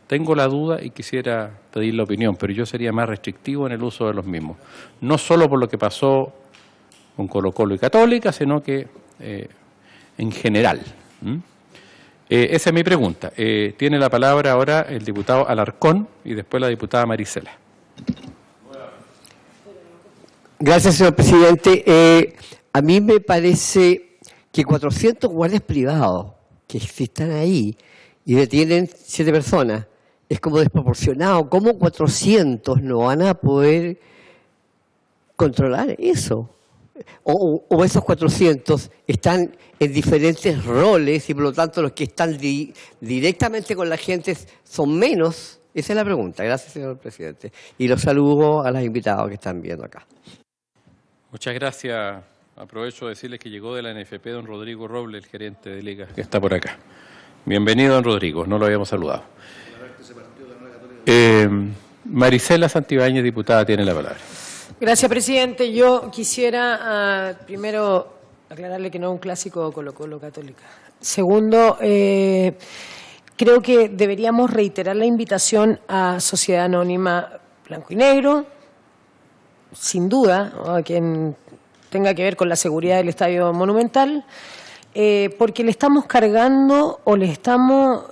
Tengo la duda y quisiera pedir la opinión, pero yo sería más restrictivo en el uso de los mismos. No solo por lo que pasó con Colo-Colo y Católica, sino que en general. Esa es mi pregunta. Tiene la palabra ahora el diputado Alarcón y después la diputada Marisela. Gracias, señor presidente. A mí me parece que 400 guardias privados que están ahí y detienen 7 personas es como desproporcionado. ¿Cómo 400 no van a poder controlar eso. O esos 400 están en diferentes roles y por lo tanto los que están directamente con la gente son menos. Esa es la pregunta. Gracias, señor presidente. Y los saludo a los invitados que están viendo acá. Muchas gracias. Aprovecho de decirles que llegó de la NFP don Rodrigo Robles, el gerente de Liga, que está por acá. Bienvenido, don Rodrigo. No lo habíamos saludado. Marisela Santibáñez, diputada, tiene la palabra. Gracias, presidente. Yo quisiera primero aclararle que no es un clásico Colo-Colo Católica. Segundo, creo que deberíamos reiterar la invitación a Sociedad Anónima Blanco y Negro, sin duda, a quien tenga que ver con la seguridad del Estadio Monumental, porque le estamos cargando o le estamos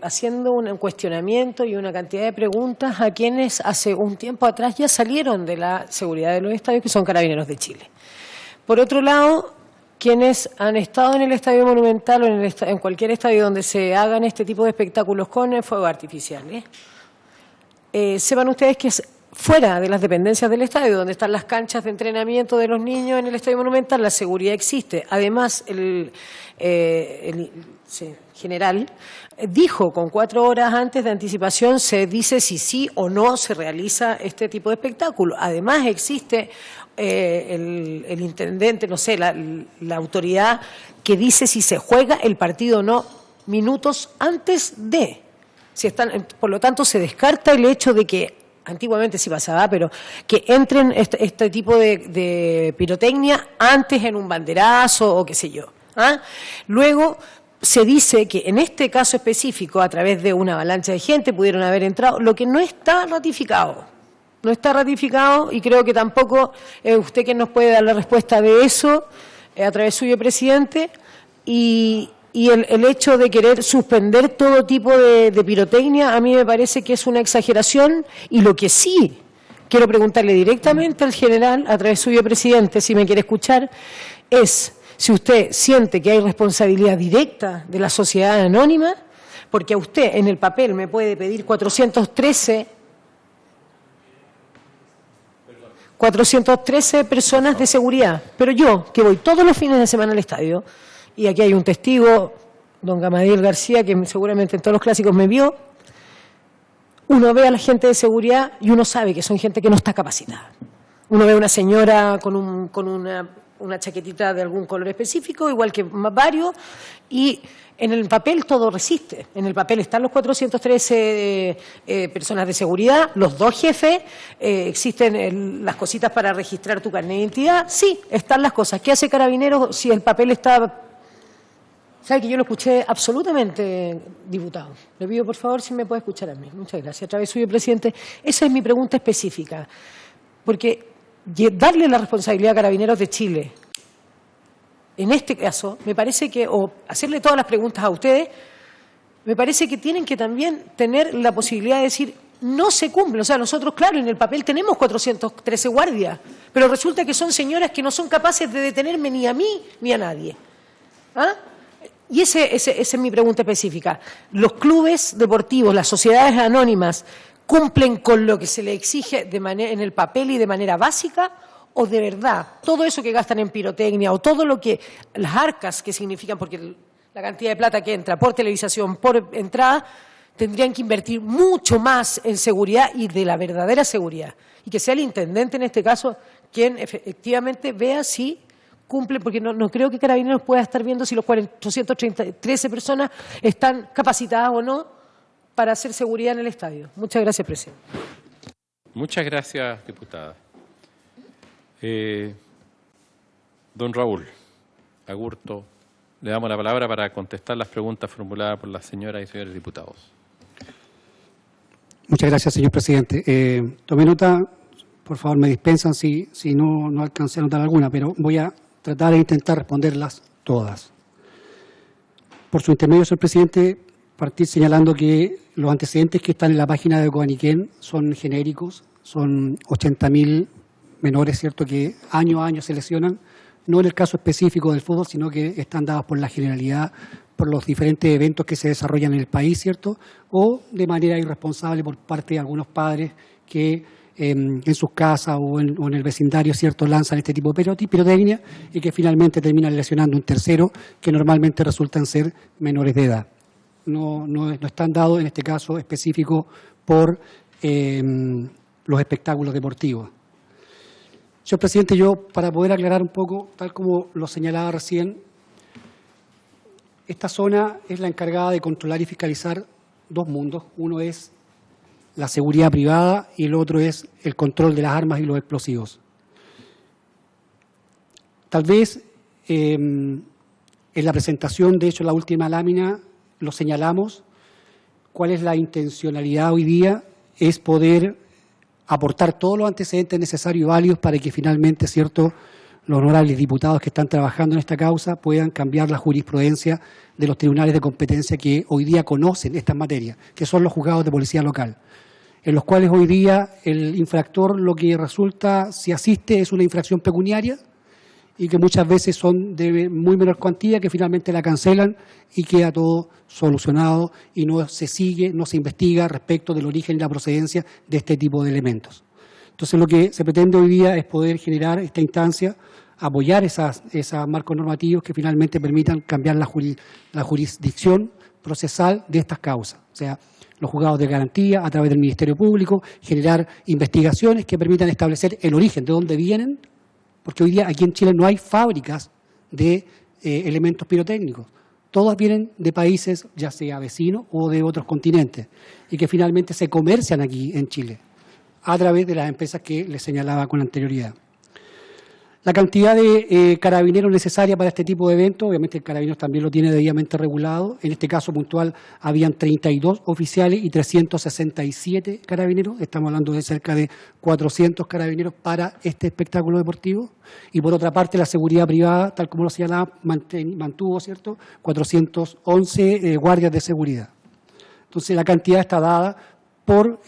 haciendo un cuestionamiento y una cantidad de preguntas a quienes hace un tiempo atrás ya salieron de la seguridad de los estadios, que son Carabineros de Chile. Por otro lado, quienes han estado en el Estadio Monumental o en cualquier estadio donde se hagan este tipo de espectáculos con fuegos artificiales, sepan ustedes que es fuera de las dependencias del estadio, donde están las canchas de entrenamiento de los niños en el Estadio Monumental, la seguridad existe. Además, el general dijo con 4 horas antes de anticipación, se dice si sí o no se realiza este tipo de espectáculo. Además, existe el intendente, no sé, la autoridad que dice si se juega el partido o no minutos antes de. Por lo tanto, se descarta el hecho de que antiguamente sí pasaba, pero que entren este tipo de pirotecnia antes en un banderazo o qué sé yo. Luego se dice que en este caso específico, a través de una avalancha de gente, pudieron haber entrado, lo que no está ratificado. No está ratificado y creo que tampoco usted que nos puede dar la respuesta de eso, a través suyo, presidente, y el hecho de querer suspender todo tipo de pirotecnia a mí me parece que es una exageración, y lo que sí quiero preguntarle directamente al general, a través suyo, presidente, si me quiere escuchar, es si usted siente que hay responsabilidad directa de la sociedad anónima, porque a usted en el papel me puede pedir 413 personas de seguridad, pero yo, que voy todos los fines de semana al estadio, y aquí hay un testigo, don Gamadiel García, que seguramente en todos los clásicos me vio, uno ve a la gente de seguridad y uno sabe que son gente que no está capacitada. Uno ve a una señora con una chaquetita de algún color específico, igual que varios, y en el papel todo resiste. En el papel están los 413 personas de seguridad, los 2 jefes, existen las cositas para registrar tu carnet de identidad. Sí, están las cosas. ¿Qué hace Carabineros si el papel está...? ¿Sabe que yo lo escuché absolutamente, diputado? Le pido, por favor, si me puede escuchar a mí. Muchas gracias. A través suyo, presidente. Esa es mi pregunta específica. Porque darle la responsabilidad a Carabineros de Chile, en este caso, me parece que, o hacerle todas las preguntas a ustedes, me parece que tienen que también tener la posibilidad de decir, no se cumple. O sea, nosotros, claro, en el papel tenemos 413 guardias, pero resulta que son señoras que no son capaces de detenerme ni a mí ni a nadie. Y esa es mi pregunta específica. ¿Los clubes deportivos, las sociedades anónimas, cumplen con lo que se les exige en el papel y de manera básica? ¿O de verdad todo eso que gastan en pirotecnia o todo lo que las arcas que significan, porque la cantidad de plata que entra por televisación, por entrada, tendrían que invertir mucho más en seguridad y de la verdadera seguridad? Y que sea el intendente en este caso quien efectivamente vea si cumple, porque no creo que Carabineros pueda estar viendo si los 413 personas están capacitadas o no para hacer seguridad en el estadio. Muchas gracias, presidente. Muchas gracias, diputada. Don Raúl Agurto, le damos la palabra para contestar las preguntas formuladas por las señoras y señores diputados. Muchas gracias, señor presidente. Tomé nota, por favor me dispensan si no alcancé a notar alguna, pero voy a tratar de intentar responderlas todas. Por su intermedio, señor presidente, partir señalando que los antecedentes que están en la página de Coaniquén son genéricos, son 80.000 menores, ¿cierto?, que año a año se lesionan, no en el caso específico del fútbol, sino que están dados por la generalidad, por los diferentes eventos que se desarrollan en el país, ¿cierto?, o de manera irresponsable por parte de algunos padres que en sus casas o en el vecindario, ¿cierto?, lanzan este tipo de pirotecnia y que finalmente terminan lesionando a un tercero, que normalmente resultan ser menores de edad. No están dados en este caso específico por los espectáculos deportivos. Señor presidente, yo, para poder aclarar un poco, tal como lo señalaba recién, esta zona es la encargada de controlar y fiscalizar dos mundos. Uno es la seguridad privada y el otro es el control de las armas y los explosivos. Tal vez en la presentación, de hecho, en la última lámina, lo señalamos. ¿Cuál es la intencionalidad hoy día? Es poder aportar todos los antecedentes necesarios y válidos para que finalmente, ¿cierto?, los honorables diputados que están trabajando en esta causa puedan cambiar la jurisprudencia de los tribunales de competencia que hoy día conocen estas materias, que son los juzgados de policía local, en los cuales hoy día el infractor lo que resulta, si asiste, es una infracción pecuniaria y que muchas veces son de muy menor cuantía, que finalmente la cancelan y queda todo solucionado y no se sigue, no se investiga respecto del origen y la procedencia de este tipo de elementos. Entonces, lo que se pretende hoy día es poder generar esta instancia, apoyar esos marcos normativos que finalmente permitan cambiar la jurisdicción procesal de estas causas. O sea, los juzgados de garantía a través del Ministerio Público, generar investigaciones que permitan establecer el origen, de dónde vienen, porque hoy día aquí en Chile no hay fábricas de elementos pirotécnicos. Todas vienen de países, ya sea vecinos o de otros continentes, y que finalmente se comercian aquí en Chile a través de las empresas que les señalaba con anterioridad. La cantidad de carabineros necesaria para este tipo de eventos, obviamente el Carabineros también lo tiene debidamente regulado. En este caso puntual habían 32 oficiales y 367 carabineros. Estamos hablando de cerca de 400 carabineros para este espectáculo deportivo. Y por otra parte, la seguridad privada, tal como lo señalaba, mantuvo, ¿cierto?, 411 guardias de seguridad. Entonces, la cantidad está dada por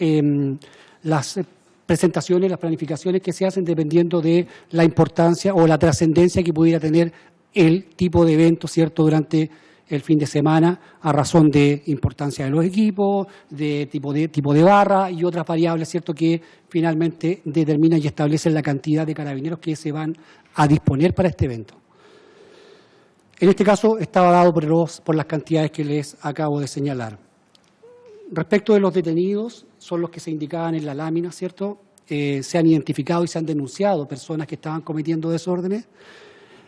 las presentaciones, las planificaciones que se hacen dependiendo de la importancia o la trascendencia que pudiera tener el tipo de evento, ¿cierto?, durante el fin de semana, a razón de importancia de los equipos, de tipo de barra y otras variables, ¿cierto?, que finalmente determinan y establecen la cantidad de carabineros que se van a disponer para este evento. En este caso estaba dado por las cantidades que les acabo de señalar. Respecto de los detenidos, son los que se indicaban en la lámina, ¿cierto? Se han identificado y se han denunciado personas que estaban cometiendo desórdenes.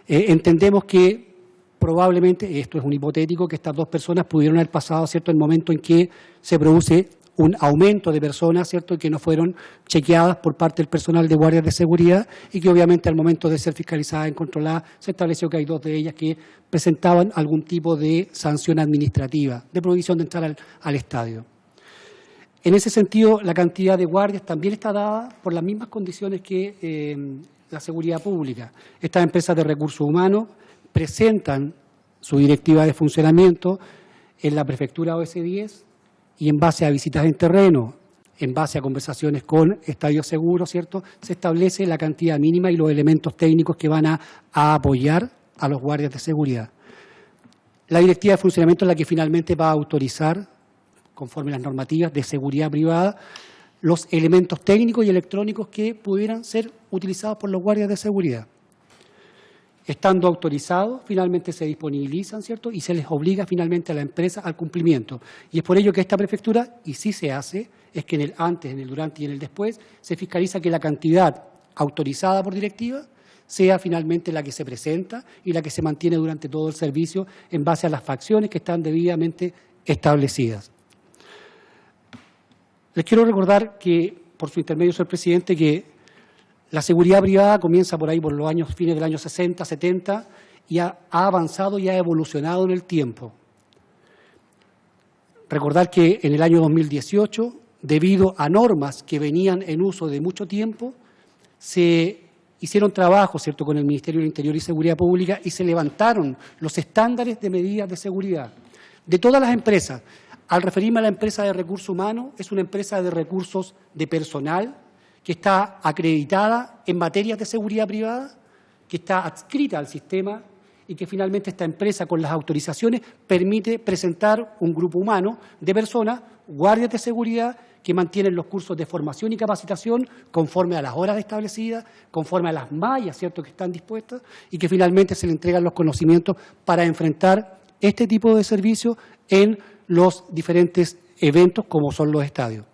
Entendemos que probablemente, esto es un hipotético, que estas dos personas pudieron haber pasado, ¿cierto?, el momento en que se produce un aumento de personas, ¿cierto?, que no fueron chequeadas por parte del personal de guardias de seguridad y que obviamente al momento de ser fiscalizadas y controladas se estableció que hay dos de ellas que presentaban algún tipo de sanción administrativa, de prohibición de entrar al estadio. En ese sentido, la cantidad de guardias también está dada por las mismas condiciones que la seguridad pública. Estas empresas de recursos humanos presentan su directiva de funcionamiento en la prefectura OS10 y en base a visitas en terreno, en base a conversaciones con estadios seguros, ¿cierto?, se establece la cantidad mínima y los elementos técnicos que van a apoyar a los guardias de seguridad. La directiva de funcionamiento es la que finalmente va a autorizar, conforme a las normativas de seguridad privada, los elementos técnicos y electrónicos que pudieran ser utilizados por los guardias de seguridad. Estando autorizados, finalmente se disponibilizan, ¿cierto?, y se les obliga finalmente a la empresa al cumplimiento. Y es por ello que esta prefectura, y sí se hace, es que en el antes, en el durante y en el después, se fiscaliza que la cantidad autorizada por directiva sea finalmente la que se presenta y la que se mantiene durante todo el servicio en base a las facciones que están debidamente establecidas. Les quiero recordar que, por su intermedio, señor presidente, que la seguridad privada comienza por ahí, por los años fines del año 60, 70, y ha avanzado y ha evolucionado en el tiempo. Recordar que en el año 2018, debido a normas que venían en uso de mucho tiempo, se hicieron trabajos, ¿cierto?, con el Ministerio del Interior y Seguridad Pública y se levantaron los estándares de medidas de seguridad de todas las empresas. Al referirme a la empresa de recursos humanos, es una empresa de recursos de personal que está acreditada en materias de seguridad privada, que está adscrita al sistema y que finalmente esta empresa, con las autorizaciones, permite presentar un grupo humano de personas, guardias de seguridad, que mantienen los cursos de formación y capacitación conforme a las horas establecidas, conforme a las mallas, ¿cierto?, que están dispuestas, y que finalmente se le entregan los conocimientos para enfrentar este tipo de servicios en los diferentes eventos como son los estadios.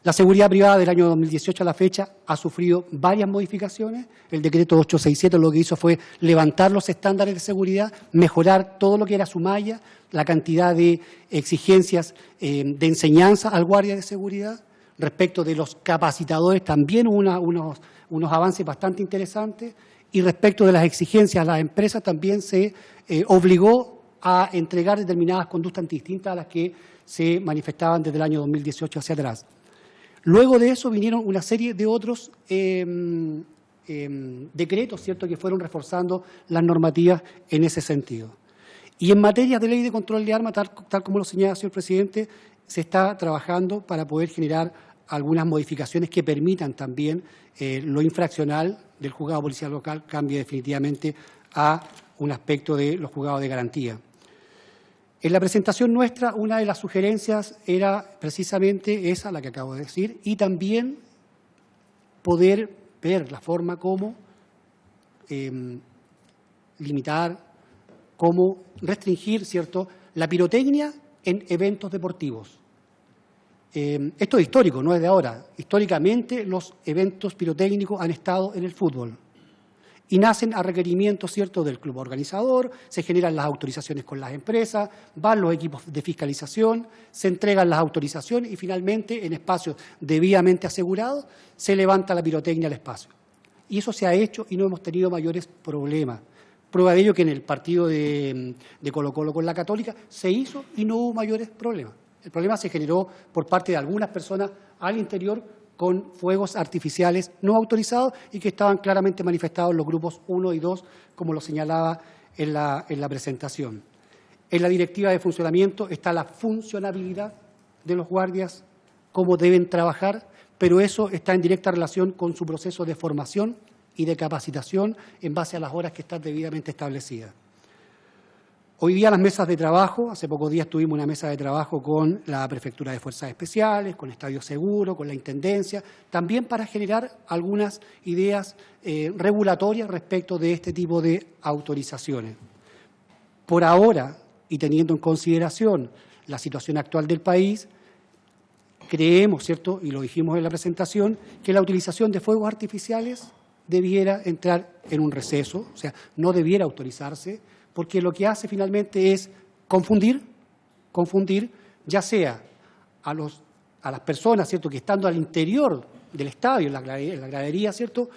La seguridad privada del año 2018 a la fecha ha sufrido varias modificaciones. El decreto 867 lo que hizo fue levantar los estándares de seguridad, mejorar todo lo que era su malla, la cantidad de exigencias de enseñanza al guardia de seguridad. Respecto de los capacitadores también hubo unos avances bastante interesantes, y respecto de las exigencias a las empresas también se obligó a entregar determinadas conductas distintas a las que se manifestaban desde el año 2018 hacia atrás. Luego de eso vinieron una serie de otros decretos, ¿cierto?, que fueron reforzando las normativas en ese sentido. Y en materia de ley de control de armas, tal como lo señala el señor presidente, se está trabajando para poder generar algunas modificaciones que permitan también lo infraccional del juzgado policial local cambie definitivamente a un aspecto de los juzgados de garantía. En la presentación nuestra, una de las sugerencias era precisamente esa, la que acabo de decir, y también poder ver la forma como limitar, cómo restringir, ¿cierto?, la pirotecnia en eventos deportivos. Esto es histórico, no es de ahora. Históricamente los eventos pirotécnicos han estado en el fútbol y nacen a requerimiento, ¿cierto?, del club organizador, se generan las autorizaciones con las empresas, van los equipos de fiscalización, se entregan las autorizaciones y finalmente en espacios debidamente asegurados se levanta la pirotecnia al espacio. Y eso se ha hecho y no hemos tenido mayores problemas. Prueba de ello que en el partido de Colo-Colo con la Católica se hizo y no hubo mayores problemas. El problema se generó por parte de algunas personas al interior con fuegos artificiales no autorizados y que estaban claramente manifestados en los grupos 1 y 2, como lo señalaba en la presentación. En la directiva de funcionamiento está la funcionabilidad de los guardias, cómo deben trabajar, pero eso está en directa relación con su proceso de formación y de capacitación en base a las horas que están debidamente establecidas. Hoy día las mesas de trabajo, hace pocos días tuvimos una mesa de trabajo con la Prefectura de Fuerzas Especiales, con Estadio Seguro, con la Intendencia, también para generar algunas ideas regulatorias respecto de este tipo de autorizaciones. Por ahora, y teniendo en consideración la situación actual del país, creemos, ¿cierto?, y lo dijimos en la presentación, que la utilización de fuegos artificiales debiera entrar en un receso, o sea, no debiera autorizarse, porque lo que hace finalmente es confundir, ya sea a las personas, ¿cierto?, que estando al interior del estadio, en la gradería, ¿cierto?,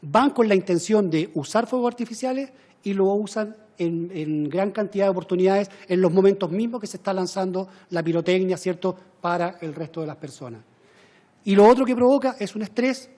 van con la intención de usar fuegos artificiales y lo usan en gran cantidad de oportunidades en los momentos mismos que se está lanzando la pirotecnia, ¿cierto?, para el resto de las personas. Y lo otro que provoca es un estrés,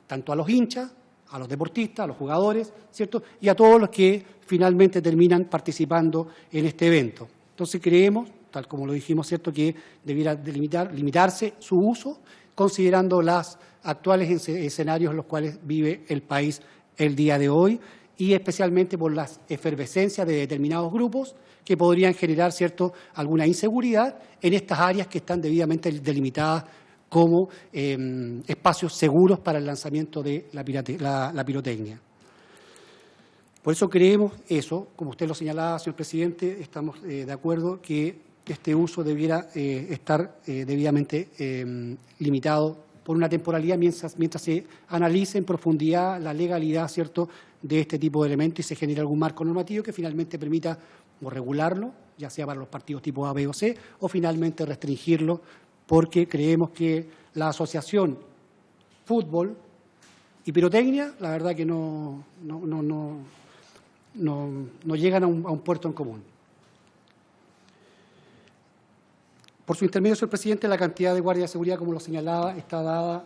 tanto a los hinchas, a los deportistas, a los jugadores, ¿cierto?, y a todos los que finalmente terminan participando en este evento. Entonces creemos, tal como lo dijimos, ¿cierto?, que debiera limitarse su uso, considerando los actuales escenarios en los cuales vive el país el día de hoy y especialmente por las efervescencias de determinados grupos que podrían generar, ¿cierto?, alguna inseguridad en estas áreas que están debidamente delimitadas como espacios seguros para el lanzamiento de la pirotecnia. Por eso creemos eso, como usted lo señalaba, señor presidente, estamos de acuerdo que este uso debiera estar debidamente limitado por una temporalidad mientras se analice en profundidad la legalidad, ¿cierto?, de este tipo de elementos y se genere algún marco normativo que finalmente permita o regularlo, ya sea para los partidos tipo A, B o C, o finalmente restringirlo, porque creemos que la asociación fútbol y pirotecnia, la verdad que no llegan a un puerto en común. Por su intermedio, señor presidente, la cantidad de guardias de seguridad, como lo señalaba, está dada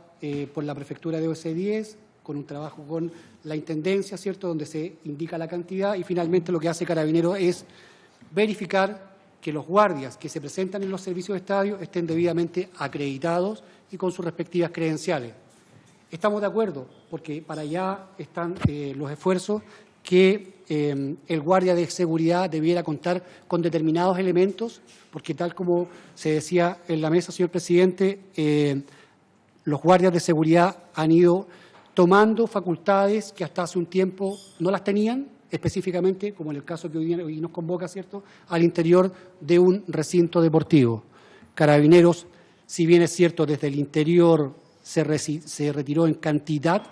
por la Prefectura de OS 10, con un trabajo con la Intendencia, ¿cierto?, donde se indica la cantidad y finalmente lo que hace Carabineros es verificar que los guardias que se presentan en los servicios de estadio estén debidamente acreditados y con sus respectivas credenciales. Estamos de acuerdo, porque para allá están los esfuerzos que el guardia de seguridad debiera contar con determinados elementos, porque tal como se decía en la mesa, señor presidente, los guardias de seguridad han ido tomando facultades que hasta hace un tiempo no las tenían, específicamente, como en el caso que hoy nos convoca, ¿cierto?, al interior de un recinto deportivo. Carabineros, si bien es cierto, desde el interior se retiró en cantidad,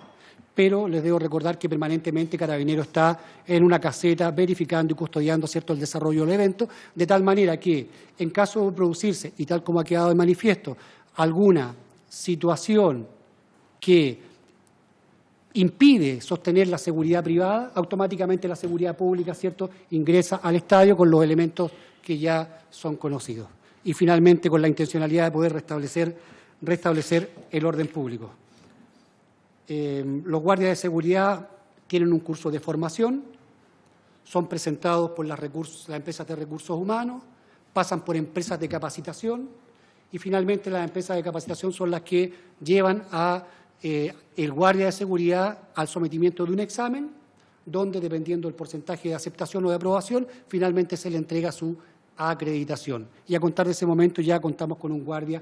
pero les debo recordar que permanentemente Carabineros está en una caseta verificando y custodiando, ¿cierto?, el desarrollo del evento, de tal manera que, en caso de producirse, y tal como ha quedado de manifiesto, alguna situación que impide sostener la seguridad privada, automáticamente la seguridad pública, ¿cierto?, ingresa al estadio con los elementos que ya son conocidos. Y finalmente con la intencionalidad de poder restablecer el orden público. Los guardias de seguridad tienen un curso de formación, son presentados por las empresas de recursos humanos, pasan por empresas de capacitación y finalmente las empresas de capacitación son las que llevan a el guardia de seguridad al sometimiento de un examen, donde dependiendo del porcentaje de aceptación o de aprobación, finalmente se le entrega su acreditación. Y a contar de ese momento ya contamos con un guardia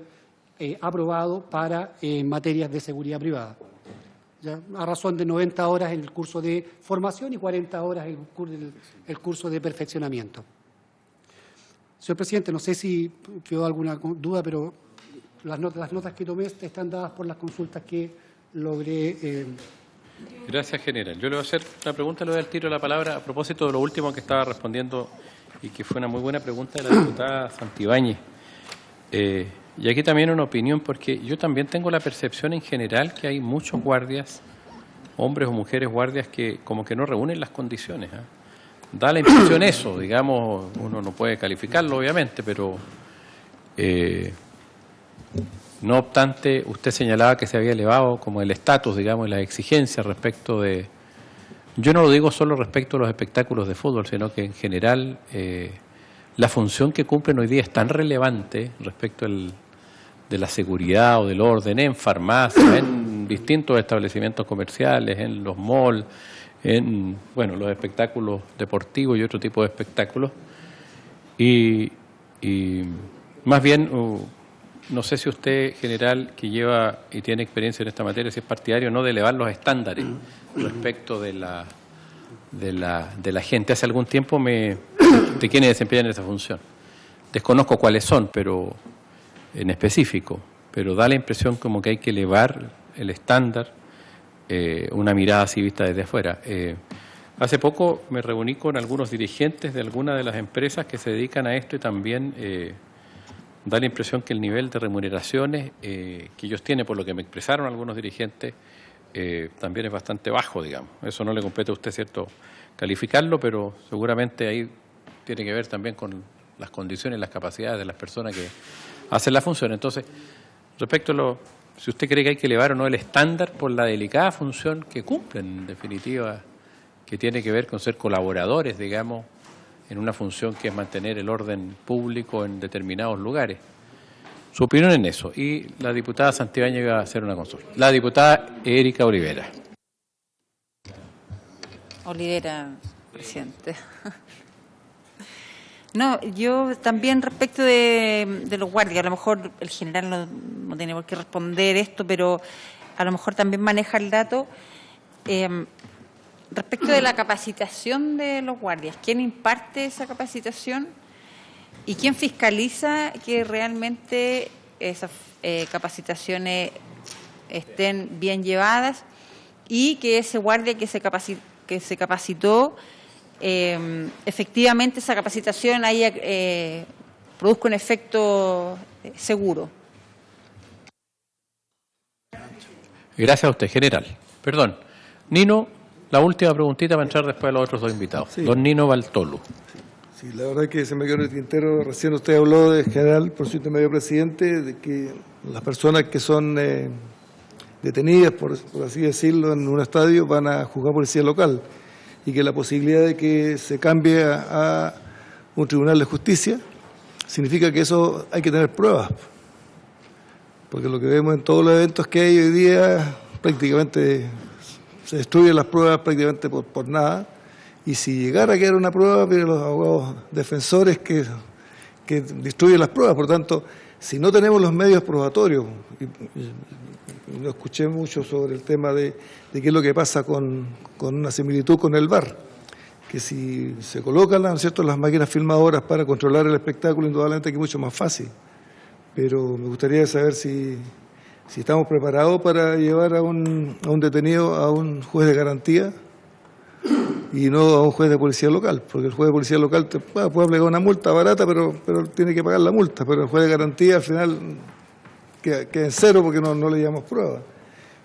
aprobado para materias de seguridad privada. Ya, a razón de 90 horas en el curso de formación y 40 horas el curso de perfeccionamiento. Señor presidente, no sé si quedó alguna duda, pero las notas que tomé están dadas por las consultas que logré. Gracias, general. Yo le voy a hacer una pregunta, le doy al tiro la palabra a propósito de lo último que estaba respondiendo y que fue una muy buena pregunta de la diputada Santibáñez. Y aquí también una opinión, porque yo también tengo la percepción en general que hay muchos guardias, hombres o mujeres guardias, que como que no reúnen las condiciones. Da la impresión eso, digamos, uno no puede calificarlo obviamente, pero no obstante, usted señalaba que se había elevado como el estatus, digamos, y las exigencias respecto de... Yo no lo digo solo respecto a los espectáculos de fútbol, sino que en general la función que cumplen hoy día es tan relevante respecto de la seguridad o del orden en farmacias, en distintos establecimientos comerciales, en los malls, en los espectáculos deportivos y otro tipo de espectáculos. Y más bien, no sé si usted, general, que lleva y tiene experiencia en esta materia, si es partidario o no de elevar los estándares respecto de la gente. Hace algún tiempo de quienes desempeñan esa función. Desconozco cuáles son, pero en específico, pero da la impresión como que hay que elevar el estándar, una mirada así vista desde afuera. Hace poco me reuní con algunos dirigentes de algunas de las empresas que se dedican a esto y también da la impresión que el nivel de remuneraciones que ellos tienen, por lo que me expresaron algunos dirigentes, también es bastante bajo, digamos. Eso no le compete a usted, ¿cierto?, calificarlo, pero seguramente ahí tiene que ver también con las condiciones y las capacidades de las personas que hacen la función. Entonces, respecto a si usted cree que hay que elevar o no el estándar por la delicada función que cumplen, en definitiva, que tiene que ver con ser colaboradores, digamos, en una función que es mantener el orden público en determinados lugares. Su opinión en eso. Y la diputada Santibáñez va a hacer una consulta. La diputada Erika Olivera. Olivera, presidente. No, yo también respecto de los guardias, a lo mejor el general no tiene por qué responder esto, pero a lo mejor también maneja el dato. Respecto de la capacitación de los guardias, ¿quién imparte esa capacitación y quién fiscaliza que realmente esas capacitaciones estén bien llevadas y que ese guardia que se capacitó, efectivamente esa capacitación produzca un efecto seguro? Gracias a usted, general. Perdón. Nino, la última preguntita para entrar después a los otros dos invitados. Sí. Don Nino Valtolu. Sí, la verdad es que se me quedó en el tintero. Recién usted habló de general, por su intermedio presidente, de que las personas que son detenidas, por así decirlo, en un estadio van a juzgar policía local y que la posibilidad de que se cambie a un tribunal de justicia significa que eso hay que tener pruebas. Porque lo que vemos en todos los eventos que hay hoy día prácticamente se destruyen las pruebas prácticamente por nada y si llegara a quedar una prueba, vienen los abogados defensores que destruyen las pruebas. Por tanto, si no tenemos los medios probatorios, y no escuché mucho sobre el tema de qué es lo que pasa con una similitud con el VAR, que si se colocan, ¿no es cierto?, las máquinas filmadoras para controlar el espectáculo, indudablemente que es mucho más fácil. Pero me gustaría saber si estamos preparados para llevar a un detenido a un juez de garantía y no a un juez de policía local, porque el juez de policía local puede aplicar una multa barata, pero tiene que pagar la multa, pero el juez de garantía al final queda en cero porque no le llevamos pruebas.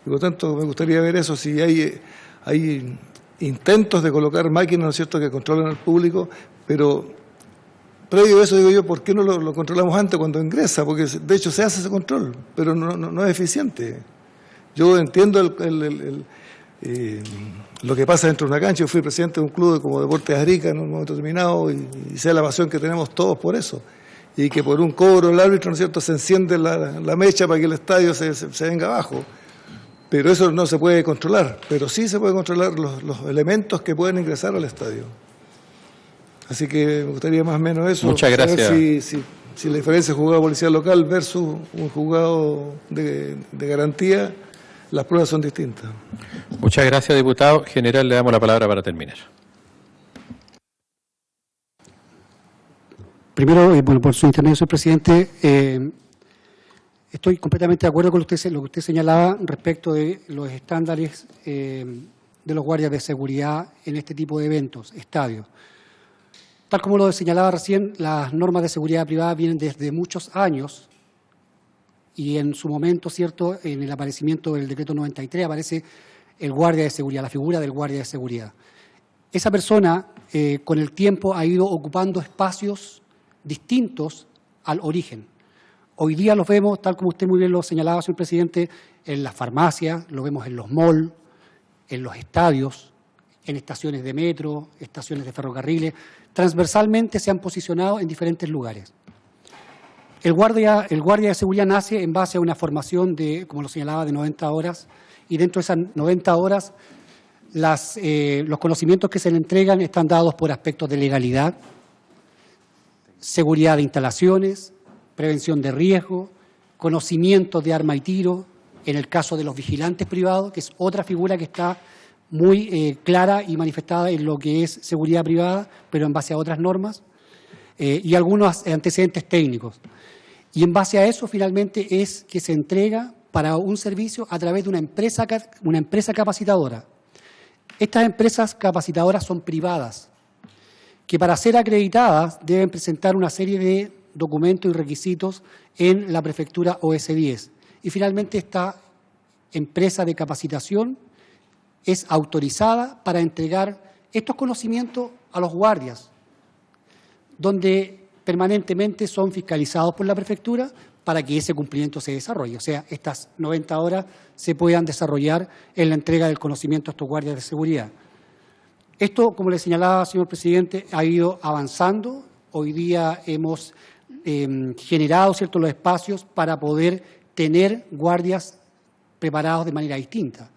Por lo tanto, me gustaría ver eso, si hay intentos de colocar máquinas, ¿no es cierto?, que controlen al público, pero previo a eso, digo yo, ¿por qué no lo controlamos antes cuando ingresa? Porque de hecho se hace ese control, pero no es eficiente. Yo entiendo lo que pasa dentro de una cancha. Yo fui presidente de un club como Deportes Arica en un momento determinado y sé la pasión que tenemos todos por eso. Y que por un cobro el árbitro, ¿no es cierto?, se enciende la mecha para que el estadio se venga abajo. Pero eso no se puede controlar, pero sí se puede controlar los elementos que pueden ingresar al estadio. Así que me gustaría más o menos eso. Muchas gracias. Si la diferencia es juzgado policial local versus un juzgado de garantía, las pruebas son distintas. Muchas gracias, diputado. General, le damos la palabra para terminar. Primero, por su intermedio, señor presidente, estoy completamente de acuerdo con lo que usted señalaba respecto de los estándares de los guardias de seguridad en este tipo de eventos, estadios. Tal como lo señalaba recién, las normas de seguridad privada vienen desde muchos años y en su momento, ¿cierto?, en el aparecimiento del decreto 93 aparece el guardia de seguridad, la figura del guardia de seguridad. Esa persona, con el tiempo, ha ido ocupando espacios distintos al origen. Hoy día los vemos, tal como usted muy bien lo señalaba, señor presidente, en las farmacias, lo vemos en los malls, en los estadios, en estaciones de metro, estaciones de ferrocarriles. Transversalmente se han posicionado en diferentes lugares. El guardia de seguridad nace en base a una formación de, como lo señalaba, de 90 horas, y dentro de esas 90 horas los conocimientos que se le entregan están dados por aspectos de legalidad, seguridad de instalaciones, prevención de riesgo, conocimiento de arma y tiro, en el caso de los vigilantes privados, que es otra figura que está muy clara y manifestada en lo que es seguridad privada, pero en base a otras normas, y algunos antecedentes técnicos. Y en base a eso, finalmente, es que se entrega para un servicio a través de una empresa capacitadora. Estas empresas capacitadoras son privadas, que para ser acreditadas deben presentar una serie de documentos y requisitos en la prefectura OS10. Y finalmente esta empresa de capacitación es autorizada para entregar estos conocimientos a los guardias, donde permanentemente son fiscalizados por la prefectura para que ese cumplimiento se desarrolle. O sea, estas 90 horas se puedan desarrollar en la entrega del conocimiento a estos guardias de seguridad. Esto, como le señalaba, señor presidente, ha ido avanzando. Hoy día hemos generado, ¿cierto?, los espacios para poder tener guardias preparados de manera distinta.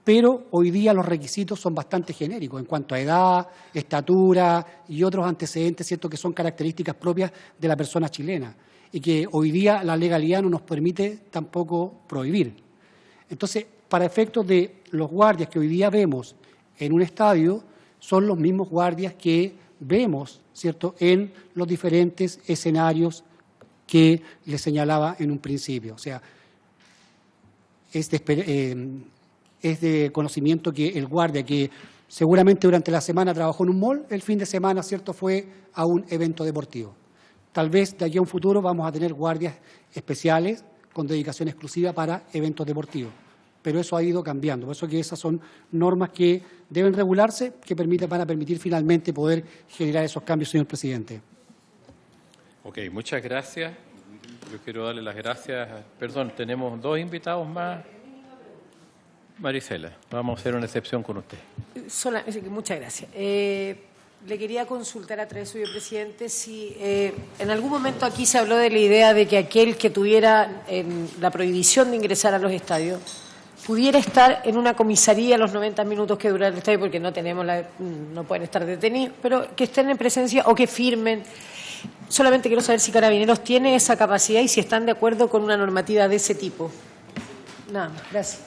Pero hoy día los requisitos son bastante genéricos en cuanto a edad, estatura y otros antecedentes, ¿cierto?, que son características propias de la persona chilena y que hoy día la legalidad no nos permite tampoco prohibir. Entonces, para efectos de los guardias que hoy día vemos en un estadio, son los mismos guardias que vemos, ¿cierto?, en los diferentes escenarios que les señalaba en un principio. O sea, es de conocimiento que el guardia que seguramente durante la semana trabajó en un mall, el fin de semana, ¿cierto?, fue a un evento deportivo. Tal vez de aquí a un futuro vamos a tener guardias especiales con dedicación exclusiva para eventos deportivos. Pero eso ha ido cambiando. Por eso que esas son normas que deben regularse, que van a permitir finalmente poder generar esos cambios, señor presidente. Ok, muchas gracias. Yo quiero darle las gracias. Perdón, tenemos dos invitados más. Marisela, vamos a hacer una excepción con usted. Muchas gracias. Le quería consultar a través suyo, presidente, si en algún momento aquí se habló de la idea de que aquel que tuviera la prohibición de ingresar a los estadios pudiera estar en una comisaría los 90 minutos que dura el estadio, porque no pueden estar detenidos, pero que estén en presencia o que firmen. Solamente quiero saber si Carabineros tiene esa capacidad y si están de acuerdo con una normativa de ese tipo. Nada más, gracias.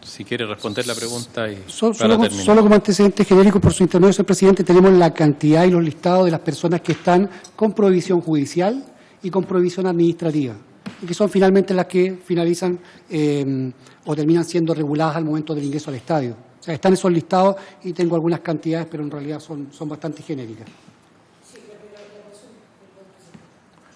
Si quiere responder la pregunta y solo como antecedente genérico, por su intermedio, señor presidente, tenemos la cantidad y los listados de las personas que están con prohibición judicial y con prohibición administrativa, y que son finalmente las que finalizan o terminan siendo reguladas al momento del ingreso al estadio. O sea, están esos listados y tengo algunas cantidades, pero en realidad son bastante genéricas.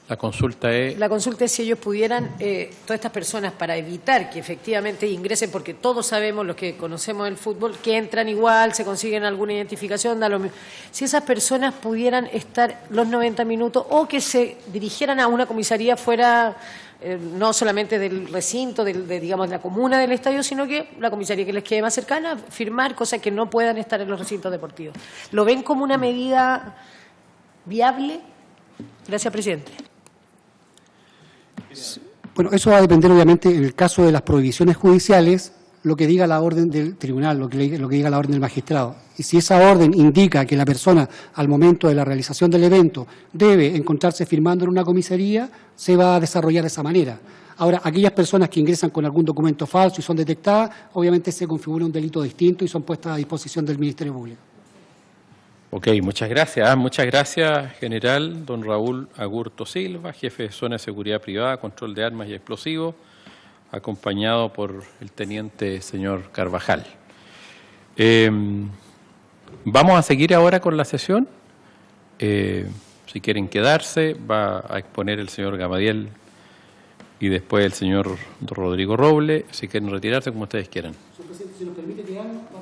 La consulta es si ellos pudieran, todas estas personas, para evitar que efectivamente ingresen, porque todos sabemos, los que conocemos el fútbol, que entran igual, se consiguen alguna identificación, da lo mismo. Si esas personas pudieran estar los 90 minutos o que se dirigieran a una comisaría fuera, no solamente del recinto, digamos, de la comuna del estadio, sino que la comisaría que les quede más cercana, firmar cosas que no puedan estar en los recintos deportivos. ¿Lo ven como una medida viable? Gracias, presidente. Bueno, eso va a depender, obviamente, en el caso de las prohibiciones judiciales, lo que diga la orden del tribunal, lo que diga la orden del magistrado. Y si esa orden indica que la persona, al momento de la realización del evento, debe encontrarse firmando en una comisaría, se va a desarrollar de esa manera. Ahora, aquellas personas que ingresan con algún documento falso y son detectadas, obviamente se configura un delito distinto y son puestas a disposición del Ministerio Público. Ok, muchas gracias. Muchas gracias, general don Raúl Agurto Silva, jefe de Zona de Seguridad Privada, Control de Armas y Explosivos, acompañado por el teniente señor Carvajal. Vamos a seguir ahora con la sesión. Si quieren quedarse, va a exponer el señor Gamadiel y después el señor Rodrigo Roble. Si quieren retirarse, como ustedes quieran.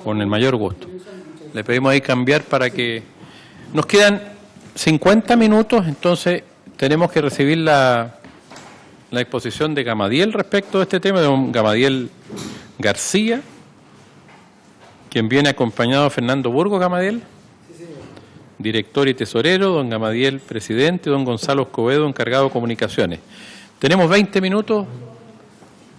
Con el mayor gusto. Le pedimos ahí cambiar para que... Nos quedan 50 minutos, entonces tenemos que recibir la exposición de Gamadiel respecto a este tema, de don Gamadiel García, quien viene acompañado de Fernando Burgos. Gamadiel, director y tesorero, don Gamadiel, presidente, don Gonzalo Escobedo, encargado de comunicaciones. Tenemos 20 minutos,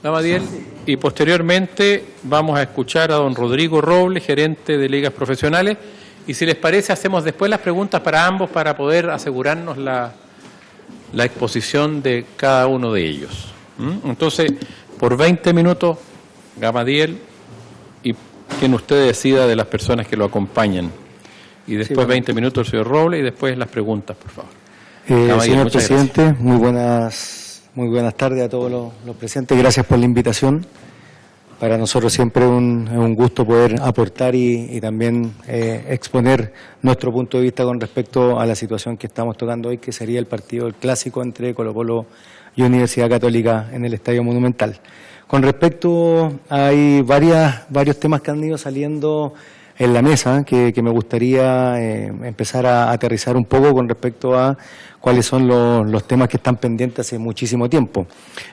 Gamadiel, y posteriormente vamos a escuchar a don Rodrigo Roble, gerente de ligas profesionales, y si les parece hacemos después las preguntas para ambos para poder asegurarnos la exposición de cada uno de ellos. Entonces, por 20 minutos, Gamadiel, y quien usted decida de las personas que lo acompañan, y después 20 minutos el señor Roble, y después las preguntas, por favor. Gamadiel, señor presidente, gracias. Muy buenas tardes a todos los presentes. Gracias por la invitación. Para nosotros siempre es un gusto poder aportar y también exponer nuestro punto de vista con respecto a la situación que estamos tocando hoy, que sería el partido, el clásico entre Colo-Colo y Universidad Católica en el Estadio Monumental. Con respecto, hay varios temas que han ido saliendo en la mesa que me gustaría empezar a aterrizar un poco con respecto a cuáles son los temas que están pendientes hace muchísimo tiempo.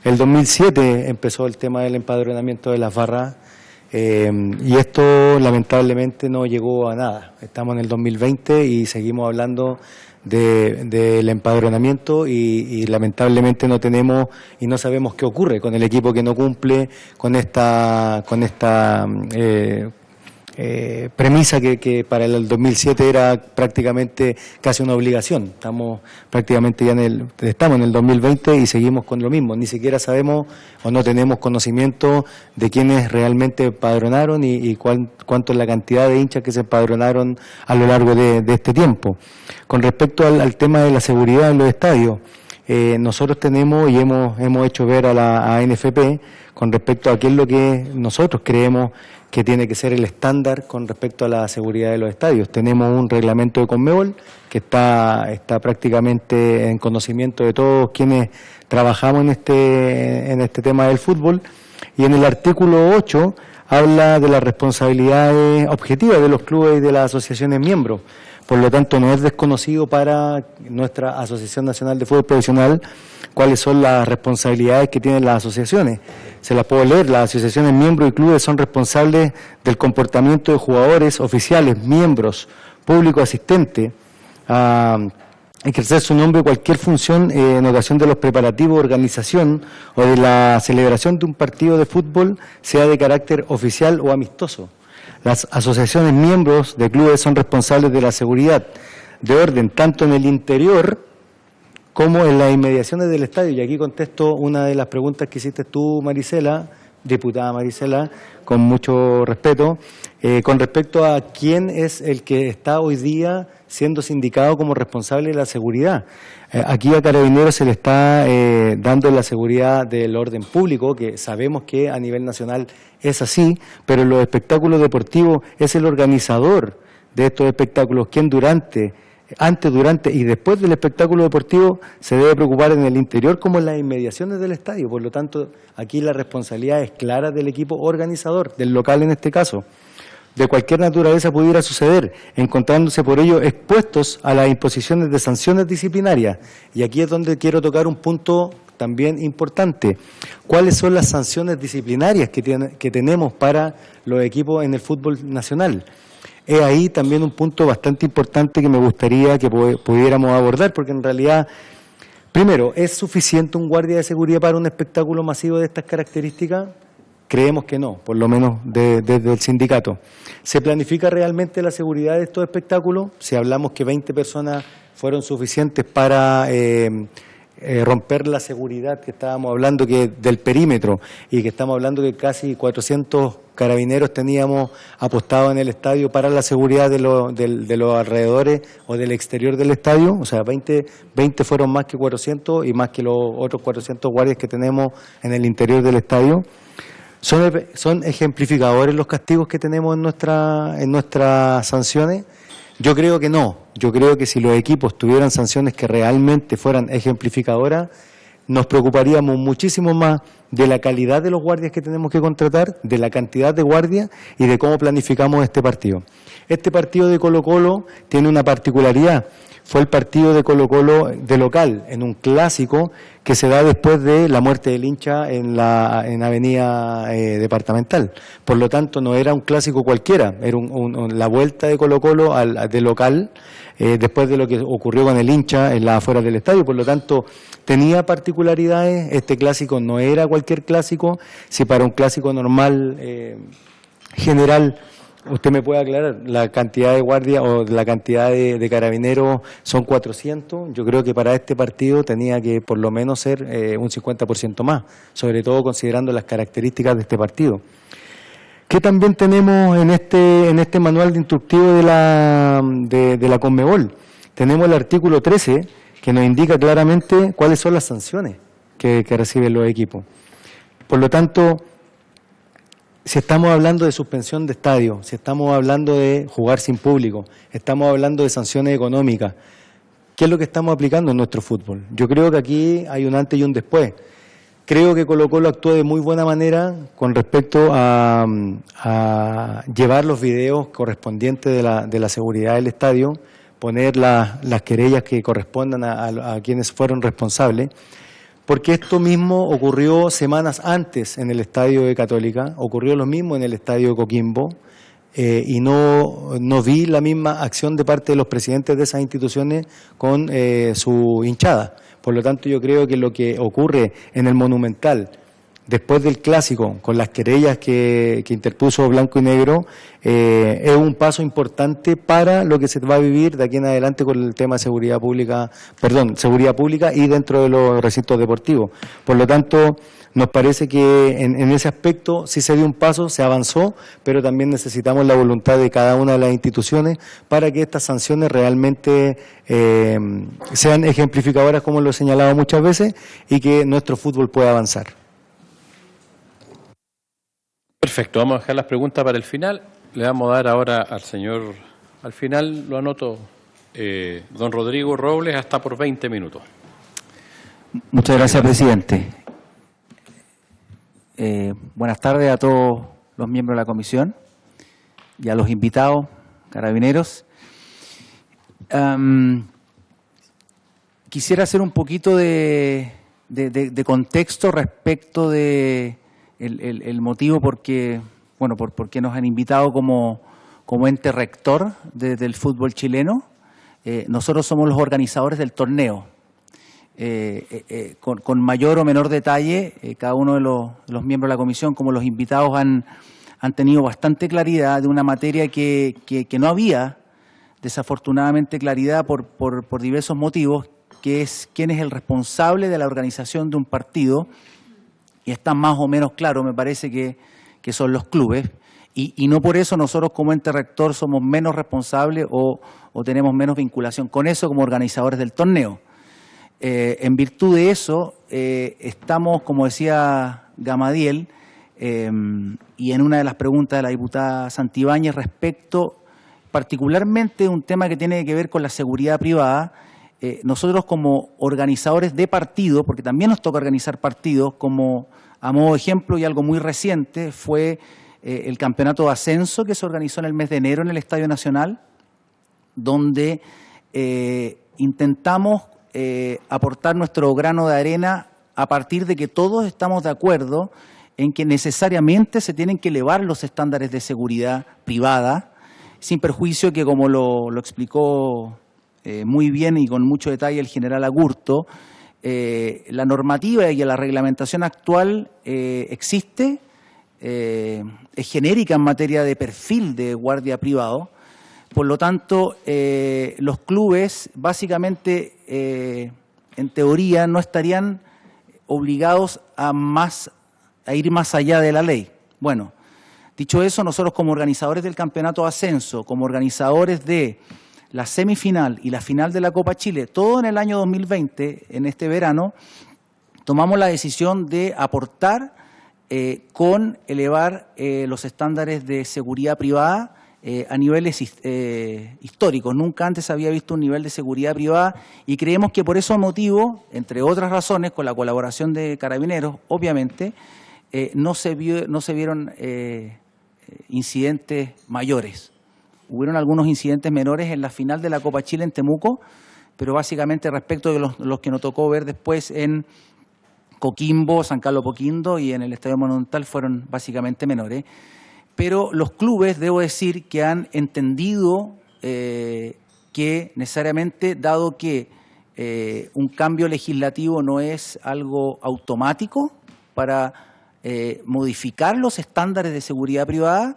El 2007 empezó el tema del empadronamiento de las barras y esto lamentablemente no llegó a nada. Estamos en el 2020 y seguimos hablando del empadronamiento y lamentablemente no tenemos y no sabemos qué ocurre con el equipo que no cumple con esta premisa que para el 2007 era prácticamente casi una obligación. Estamos prácticamente ya estamos en el 2020 y seguimos con lo mismo. Ni siquiera sabemos o no tenemos conocimiento de quiénes realmente empadronaron y cuánto es la cantidad de hinchas que se empadronaron a lo largo de este tiempo. Con respecto al tema de la seguridad en los estadios, nosotros tenemos y hemos hecho ver a la ANFP con respecto a qué es lo que nosotros creemos que tiene que ser el estándar con respecto a la seguridad de los estadios. Tenemos un reglamento de Conmebol que está prácticamente en conocimiento de todos quienes trabajamos en este tema del fútbol, y en el artículo 8 habla de las responsabilidades objetivas de los clubes y de las asociaciones miembros. Por lo tanto, no es desconocido para nuestra Asociación Nacional de Fútbol Profesional cuáles son las responsabilidades que tienen las asociaciones. Se las puedo leer. Las asociaciones miembros y clubes son responsables del comportamiento de jugadores, oficiales, miembros, público asistente, ejercer su nombre cualquier función en ocasión de los preparativos, organización o de la celebración de un partido de fútbol, sea de carácter oficial o amistoso. Las asociaciones miembros de clubes son responsables de la seguridad de orden tanto en el interior como en las inmediaciones del estadio. Y aquí contesto una de las preguntas que hiciste tú, Marisela, diputada Marisela, con mucho respeto, con respecto a quién es el que está hoy día siendo sindicado como responsable de la seguridad. Aquí a Carabineros se le está dando la seguridad del orden público, que sabemos que a nivel nacional es así, pero en los espectáculos deportivos es el organizador de estos espectáculos quien antes, durante y después del espectáculo deportivo se debe preocupar en el interior como en las inmediaciones del estadio. Por lo tanto, aquí la responsabilidad es clara del equipo organizador, del local en este caso. De cualquier naturaleza pudiera suceder, encontrándose por ello expuestos a las imposiciones de sanciones disciplinarias. Y aquí es donde quiero tocar un punto también importante. ¿Cuáles son las sanciones disciplinarias que tenemos para los equipos en el fútbol nacional? Es ahí también un punto bastante importante que me gustaría que pudiéramos abordar, porque en realidad, primero, ¿es suficiente un guardia de seguridad para un espectáculo masivo de estas características? Creemos que no, por lo menos desde el sindicato. ¿Se planifica realmente la seguridad de estos espectáculos? Si hablamos que 20 personas fueron suficientes para romper la seguridad que estábamos hablando que del perímetro y que estamos hablando que casi 400 carabineros teníamos apostados en el estadio para la seguridad de los alrededores o del exterior del estadio, o sea, 20 fueron más que 400 y más que los otros 400 guardias que tenemos en el interior del estadio. ¿Son ejemplificadores los castigos que tenemos en nuestras sanciones? Yo creo que no. Yo creo que si los equipos tuvieran sanciones que realmente fueran ejemplificadoras, nos preocuparíamos muchísimo más de la calidad de los guardias que tenemos que contratar, de la cantidad de guardias y de cómo planificamos este partido. Este partido de Colo-Colo tiene una particularidad. Fue el partido de Colo-Colo de local, en un clásico que se da después de la muerte del hincha en Avenida Departamental. Por lo tanto, no era un clásico cualquiera, era la vuelta de Colo-Colo de local, después de lo que ocurrió con el hincha en las afueras del estadio. Por lo tanto, tenía particularidades, este clásico no era cualquier clásico. Si para un clásico normal, general, usted me puede aclarar, la cantidad de guardias o la cantidad de carabineros son 400, yo creo que para este partido tenía que por lo menos ser un 50% más, sobre todo considerando las características de este partido. ¿Qué también tenemos en este manual de instructivo de la Conmebol? Tenemos el artículo 13 que nos indica claramente cuáles son las sanciones que reciben los equipos. Por lo tanto, si estamos hablando de suspensión de estadio, si estamos hablando de jugar sin público, estamos hablando de sanciones económicas, ¿qué es lo que estamos aplicando en nuestro fútbol? Yo creo que aquí hay un antes y un después. Creo que Colo-Colo actuó de muy buena manera con respecto a llevar los videos correspondientes de la seguridad del estadio, poner las querellas que correspondan a quienes fueron responsables. Porque esto mismo ocurrió semanas antes en el estadio de Católica, ocurrió lo mismo en el estadio de Coquimbo, y no vi la misma acción de parte de los presidentes de esas instituciones con su hinchada. Por lo tanto, yo creo que lo que ocurre en el Monumental, después del Clásico, con las querellas que interpuso Blanco y Negro, es un paso importante para lo que se va a vivir de aquí en adelante con el tema de seguridad pública y dentro de los recintos deportivos. Por lo tanto, nos parece que en ese aspecto sí se dio un paso, se avanzó, pero también necesitamos la voluntad de cada una de las instituciones para que estas sanciones realmente sean ejemplificadoras, como lo he señalado muchas veces, y que nuestro fútbol pueda avanzar. Perfecto, vamos a dejar las preguntas para el final. Le vamos a dar ahora al señor, al final lo anoto, don Rodrigo Robles, hasta por 20 minutos. Muchas gracias, presidente. Buenas tardes a todos los miembros de la comisión y a los invitados, carabineros. Quisiera hacer un poquito de contexto respecto de el motivo por qué nos han invitado como ente rector del fútbol chileno. nosotros somos los organizadores del torneo. Con mayor o menor detalle, cada uno de los miembros de la comisión, como los invitados, han tenido bastante claridad de una materia que no había, desafortunadamente, claridad por diversos motivos, que es quién es el responsable de la organización de un partido, y está más o menos claro, me parece, que son los clubes, y no por eso nosotros como ente rector somos menos responsables o tenemos menos vinculación con eso como organizadores del torneo. En virtud de eso, estamos, como decía Gamadiel, y en una de las preguntas de la diputada Santibáñez respecto particularmente de un tema que tiene que ver con la seguridad privada, nosotros como organizadores de partidos, porque también nos toca organizar partidos, como a modo de ejemplo y algo muy reciente, fue el campeonato de ascenso que se organizó en el mes de enero en el Estadio Nacional, donde intentamos aportar nuestro grano de arena a partir de que todos estamos de acuerdo en que necesariamente se tienen que elevar los estándares de seguridad privada, sin perjuicio que, como lo explicó muy bien y con mucho detalle el general Agurto, la normativa y la reglamentación actual existe, es genérica en materia de perfil de guardia privado. Por lo tanto, los clubes básicamente, en teoría, no estarían obligados a ir más allá de la ley. Bueno, dicho eso, nosotros como organizadores del campeonato de ascenso, como organizadores de la semifinal y la final de la Copa Chile, todo en el año 2020, en este verano, tomamos la decisión de aportar con elevar los estándares de seguridad privada a niveles históricos. Nunca antes había visto un nivel de seguridad privada y creemos que por ese motivo, entre otras razones, con la colaboración de Carabineros, obviamente, no se vieron incidentes mayores. Hubieron algunos incidentes menores en la final de la Copa Chile en Temuco, pero básicamente respecto de los que nos tocó ver después en Coquimbo, San Carlos Poquindo y en el Estadio Monumental fueron básicamente menores. Pero los clubes, debo decir, que han entendido que necesariamente, dado que un cambio legislativo no es algo automático para modificar los estándares de seguridad privada,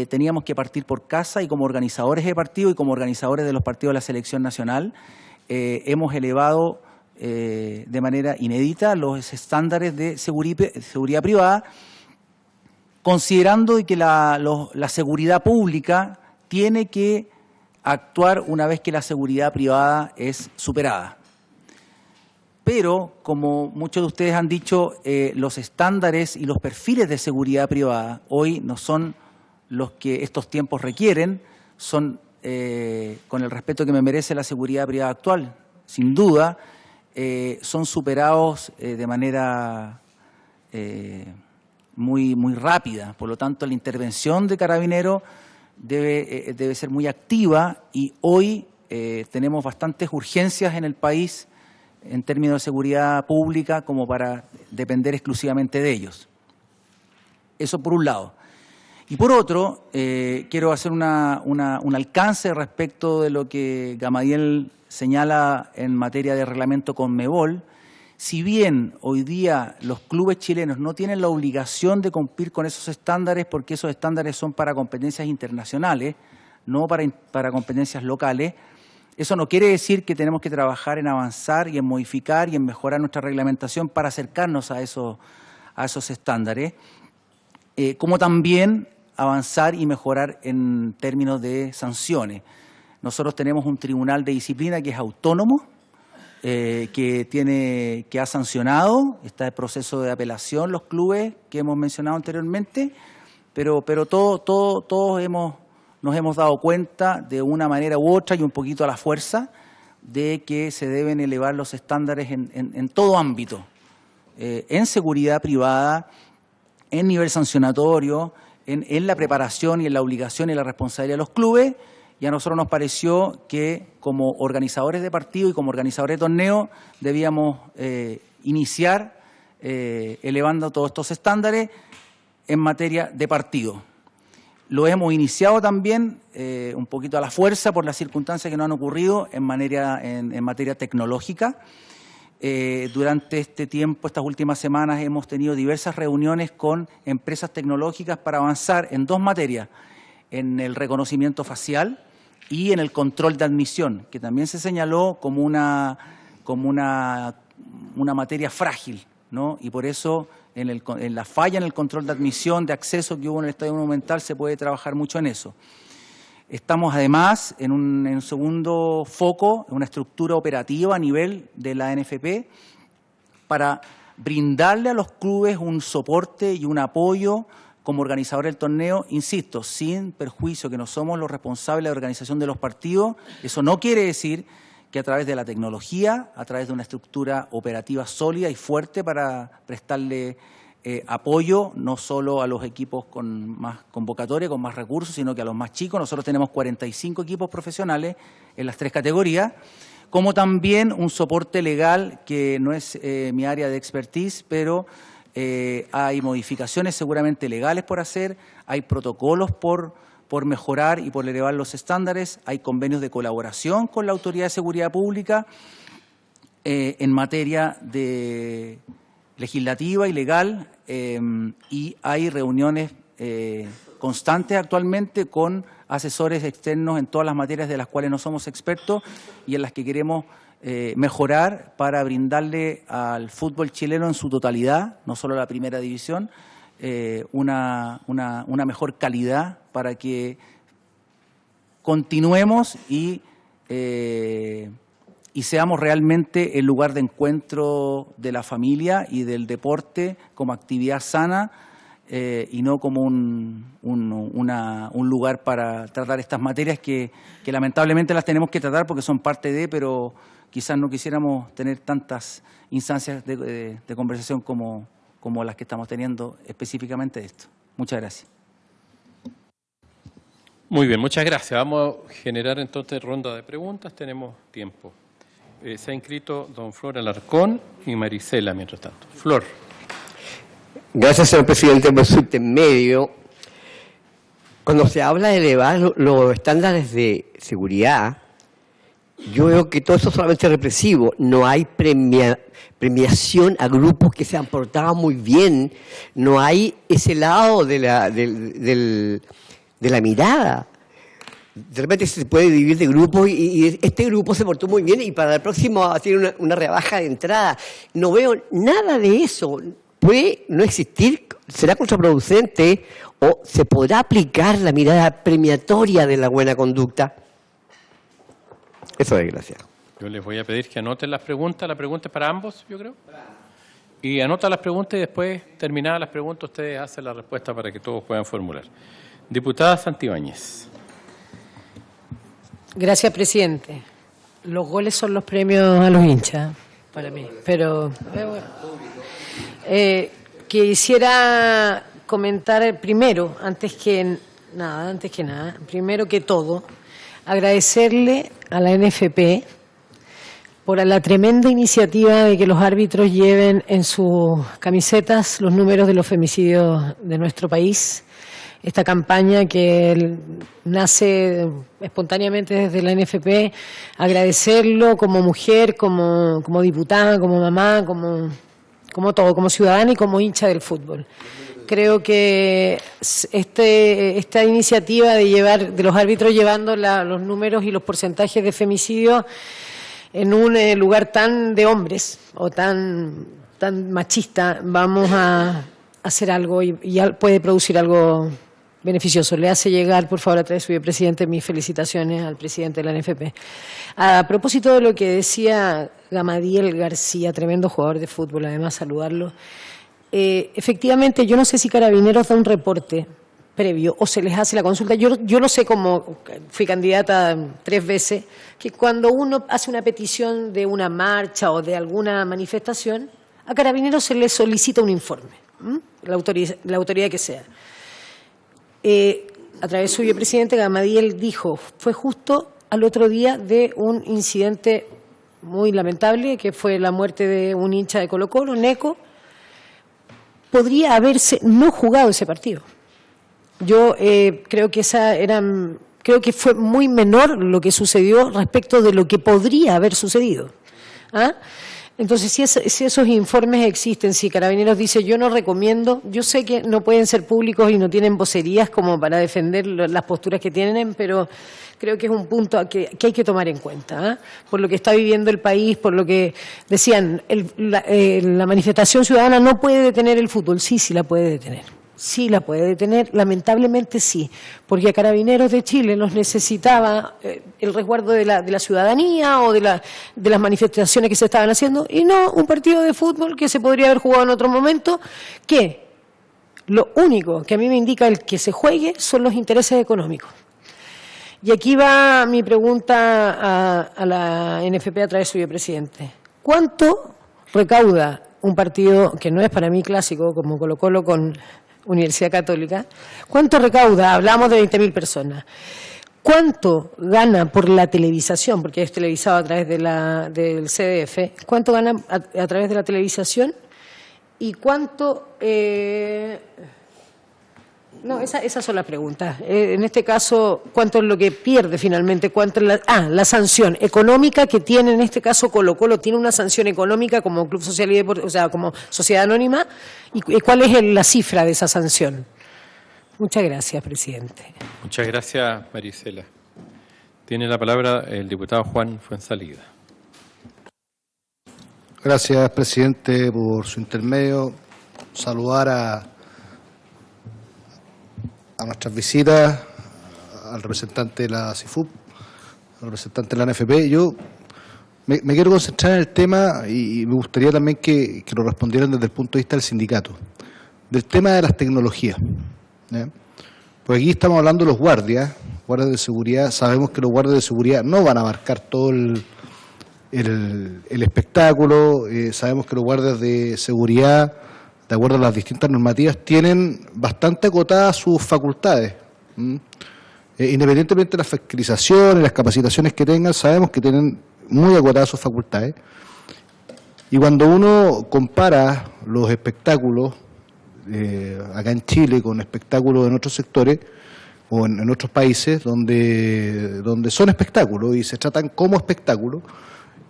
teníamos que partir por casa y como organizadores de partido y como organizadores de los partidos de la selección nacional hemos elevado de manera inédita los estándares de seguridad privada, considerando que la seguridad pública tiene que actuar una vez que la seguridad privada es superada. Pero, como muchos de ustedes han dicho, los estándares y los perfiles de seguridad privada hoy no son los que estos tiempos requieren, son, con el respeto que me merece la seguridad privada actual, sin duda, son superados de manera muy rápida. Por lo tanto, la intervención de Carabineros debe ser muy activa y hoy tenemos bastantes urgencias en el país en términos de seguridad pública como para depender exclusivamente de ellos. Eso por un lado. Y por otro, quiero hacer un alcance respecto de lo que Gamadiel señala en materia de reglamento Conmebol. Si bien hoy día los clubes chilenos no tienen la obligación de cumplir con esos estándares porque esos estándares son para competencias internacionales, no para competencias locales, eso no quiere decir que tenemos que trabajar en avanzar y en modificar y en mejorar nuestra reglamentación para acercarnos a esos estándares, como también avanzar y mejorar en términos de sanciones. Nosotros tenemos un tribunal de disciplina que es autónomo, que ha sancionado, está en proceso de apelación los clubes que hemos mencionado anteriormente, pero todos nos hemos dado cuenta de una manera u otra y un poquito a la fuerza de que se deben elevar los estándares en todo ámbito, en seguridad privada, en nivel sancionatorio, en la preparación y en la obligación y la responsabilidad de los clubes. Y a nosotros nos pareció que como organizadores de partido y como organizadores de torneo debíamos iniciar elevando todos estos estándares en materia de partido. Lo hemos iniciado también un poquito a la fuerza por las circunstancias que nos han ocurrido en materia tecnológica. Durante este tiempo, estas últimas semanas, hemos tenido diversas reuniones con empresas tecnológicas para avanzar en dos materias, en el reconocimiento facial y en el control de admisión, que también se señaló como una materia frágil, ¿no? Y por eso en la falla en el control de admisión, de acceso que hubo en el Estadio Monumental, se puede trabajar mucho en eso. Estamos además en un segundo foco, en una estructura operativa a nivel de la NFP para brindarle a los clubes un soporte y un apoyo como organizador del torneo, insisto, sin perjuicio que no somos los responsables de la organización de los partidos. Eso no quiere decir que a través de la tecnología, a través de una estructura operativa sólida y fuerte para prestarle apoyo no solo a los equipos con más convocatoria, con más recursos, sino que a los más chicos. Nosotros tenemos 45 equipos profesionales en las 3 categorías, como también un soporte legal que no es mi área de expertise, pero hay modificaciones seguramente legales por hacer, hay protocolos por mejorar y por elevar los estándares, hay convenios de colaboración con la Autoridad de Seguridad Pública en materia de legislativa y legal, y hay reuniones constantes actualmente con asesores externos en todas las materias de las cuales no somos expertos y en las que queremos mejorar para brindarle al fútbol chileno en su totalidad, no solo a la primera división, una mejor calidad para que continuemos y seamos realmente el lugar de encuentro de la familia y del deporte como actividad sana y no como un lugar para tratar estas materias que lamentablemente las tenemos que tratar porque son parte de, pero quizás no quisiéramos tener tantas instancias de conversación como las que estamos teniendo específicamente de esto. Muchas gracias. Muy bien, muchas gracias. Vamos a generar entonces ronda de preguntas. Tenemos tiempo. Se ha inscrito don Flor Alarcón y Marisela, mientras tanto. Flor. Gracias, señor presidente, por su intermedio. Cuando se habla de elevar los estándares de seguridad, yo veo que todo eso es solamente represivo. No hay premiación a grupos que se han portado muy bien. No hay ese lado de la mirada. De repente se puede dividir de grupos y este grupo se portó muy bien y para el próximo tiene una rebaja de entrada. No veo nada de eso. ¿Puede no existir? ¿Será contraproducente o se podrá aplicar la mirada premiatoria de la buena conducta? Eso es, gracias. Yo les voy a pedir que anoten las preguntas. La pregunta es para ambos, yo creo. Y anota las preguntas y después, terminadas las preguntas, ustedes hacen la respuesta para que todos puedan formular. Diputada Santibáñez. Gracias, presidente. Los goles son los premios a los hinchas, para mí. Pero quisiera comentar primero, antes que nada, primero que todo, agradecerle a la NFP por la tremenda iniciativa de que los árbitros lleven en sus camisetas los números de los femicidios de nuestro país. Esta campaña que nace espontáneamente desde la NFP, agradecerlo como mujer, como diputada, como mamá, como todo, como ciudadana y como hincha del fútbol. Creo que esta iniciativa de los árbitros llevando los números y los porcentajes de femicidio en un lugar tan de hombres o tan machista, vamos a hacer algo y puede producir algo beneficioso. Le hace llegar, por favor, a través de su presidente, mis felicitaciones al presidente de la NFP. A propósito de lo que decía Gamadiel García, tremendo jugador de fútbol, además saludarlo. Efectivamente, yo no sé si Carabineros da un reporte previo o se les hace la consulta. Yo lo sé, como fui candidata 3 veces, que cuando uno hace una petición de una marcha o de alguna manifestación, a Carabineros se le solicita un informe, la autoridad que sea. A través de su vicepresidente, Gamadiel dijo, fue justo al otro día de un incidente muy lamentable, que fue la muerte de un hincha de Colo-Colo, Neco. Podría haberse no jugado ese partido. Yo creo que fue muy menor lo que sucedió respecto de lo que podría haber sucedido. ¿Ah? Entonces, si esos informes existen, si Carabineros dice yo no recomiendo, yo sé que no pueden ser públicos y no tienen vocerías como para defender las posturas que tienen, pero creo que es un punto que hay que tomar en cuenta, ¿eh? Por lo que está viviendo el país, por lo que decían, la manifestación ciudadana no puede detener el fútbol. Sí, sí la puede detener. Sí la puede detener, lamentablemente sí, porque a Carabineros de Chile los necesitaba el resguardo de la ciudadanía o de las manifestaciones que se estaban haciendo, y no un partido de fútbol que se podría haber jugado en otro momento, que lo único que a mí me indica el que se juegue son los intereses económicos. Y aquí va mi pregunta a la NFP a través suyo, presidente. ¿Cuánto recauda un partido que no es para mí clásico, como Colo-Colo con Universidad Católica? ¿Cuánto recauda? Hablamos de 20.000 personas. ¿Cuánto gana por la televisación? Porque es televisado a través del CDF. ¿Cuánto gana a través de la televisación? ¿Y cuánto... No, esas son las preguntas. En este caso, ¿cuánto es lo que pierde finalmente? ¿Cuánto es la sanción económica que tiene en este caso Colo-Colo? ¿Tiene una sanción económica como Club Social y Deportivo, o sea, como sociedad anónima? ¿Y cuál es la cifra de esa sanción? Muchas gracias, presidente. Muchas gracias, Marisela. Tiene la palabra el diputado Juan Fuenzalida. Gracias, presidente, por su intermedio. Saludar a nuestras visitas, al representante de la CIFUP, al representante de la NFP. Yo me quiero concentrar en el tema y me gustaría también que lo respondieran desde el punto de vista del sindicato, del tema de las tecnologías. Pues aquí estamos hablando de los guardias de seguridad. Sabemos que los guardias de seguridad no van a abarcar todo el espectáculo. Sabemos que los guardias de seguridad, de acuerdo a las distintas normativas, tienen bastante acotadas sus facultades. Independientemente de las fiscalizaciones, las capacitaciones que tengan, sabemos que tienen muy acotadas sus facultades. Y cuando uno compara los espectáculos acá en Chile con espectáculos en otros sectores o en otros países donde son espectáculos y se tratan como espectáculos,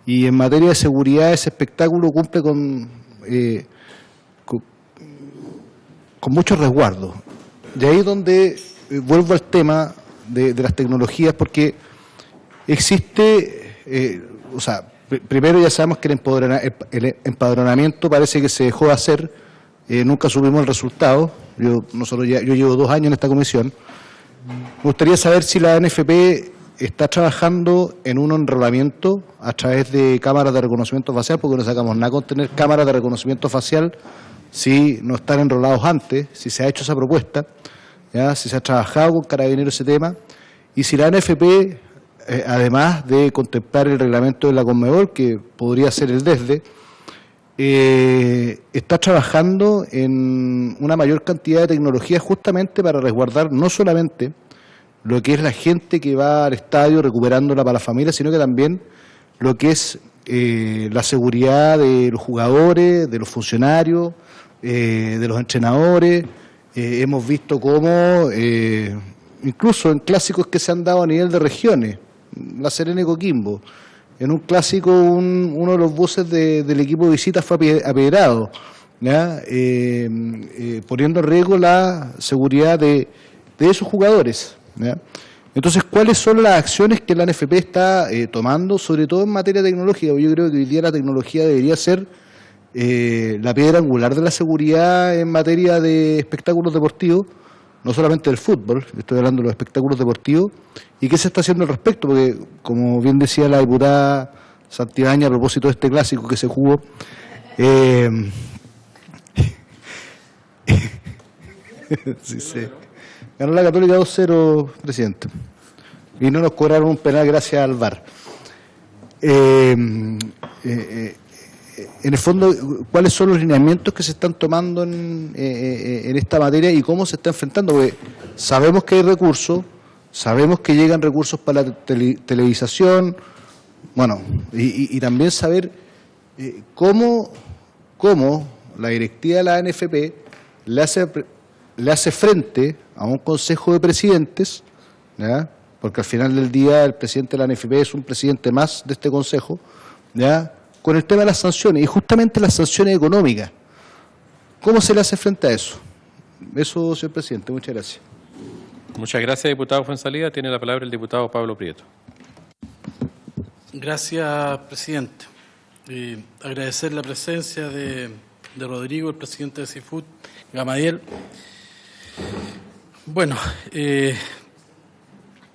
y en materia de seguridad ese espectáculo cumple con mucho resguardo. Y ahí es donde vuelvo al tema de las tecnologías, porque existe, primero ya sabemos que el empadronamiento parece que se dejó de hacer, nunca supimos el resultado. Yo llevo 2 años en esta comisión. Me gustaría saber si la NFP está trabajando en un enrolamiento a través de cámaras de reconocimiento facial, porque no sacamos nada con tener cámaras de reconocimiento facial si no están enrolados antes, si se ha hecho esa propuesta, ¿ya? Si se ha trabajado con Carabineros ese tema, y si la NFP, además de contemplar el reglamento de la Conmebol, que podría ser el DESDE, está trabajando en una mayor cantidad de tecnologías justamente para resguardar no solamente lo que es la gente que va al estadio recuperándola para la familia, sino que también lo que es la seguridad de los jugadores, de los funcionarios, de los entrenadores. Hemos visto cómo, incluso en clásicos que se han dado a nivel de regiones, La Serena y Coquimbo, en un clásico uno de los buses del equipo de visita fue apedrado, ¿ya? Poniendo en riesgo la seguridad de esos jugadores, ¿ya? Entonces, ¿cuáles son las acciones que la NFP está tomando, sobre todo en materia tecnológica? Yo creo que hoy día la tecnología debería ser la piedra angular de la seguridad en materia de espectáculos deportivos, no solamente del fútbol, estoy hablando de los espectáculos deportivos. ¿Y qué se está haciendo al respecto? Porque, como bien decía la diputada Santibáñez a propósito de este clásico que se jugó, sí. Ganó la Católica 2-0, presidente. Y no nos cobraron un penal gracias al VAR. En el fondo, ¿cuáles son los lineamientos que se están tomando en esta materia y cómo se está enfrentando? Porque sabemos que hay recursos, sabemos que llegan recursos para la televisación, bueno, y también saber cómo la directiva de la NFP le hace le hace frente a un consejo de presidentes, ¿ya? Porque al final del día el presidente de la ANFP es un presidente más de este consejo, ¿ya? Con el tema de las sanciones, y justamente las sanciones económicas. ¿Cómo se le hace frente a eso? Eso, señor presidente, muchas gracias. Muchas gracias, diputado Fuenzalida. Tiene la palabra el diputado Pablo Prieto. Gracias, presidente. Agradecer la presencia de Rodrigo, el presidente de CIFUT, Gamadiel. Bueno,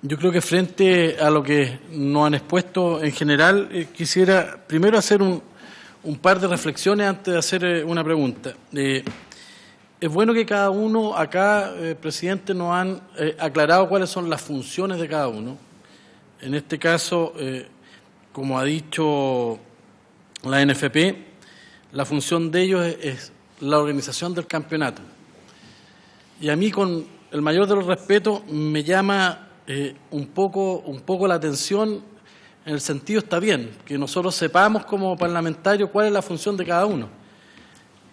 yo creo que frente a lo que nos han expuesto en general, quisiera primero hacer un par de reflexiones antes de hacer una pregunta. Es bueno que cada uno acá, presidente, nos han aclarado cuáles son las funciones de cada uno. En este caso, como ha dicho la ANFP, la función de ellos es la organización del campeonato. Y a mí, con el mayor de los respetos, me llama un poco la atención, en el sentido, está bien, que nosotros sepamos como parlamentarios cuál es la función de cada uno.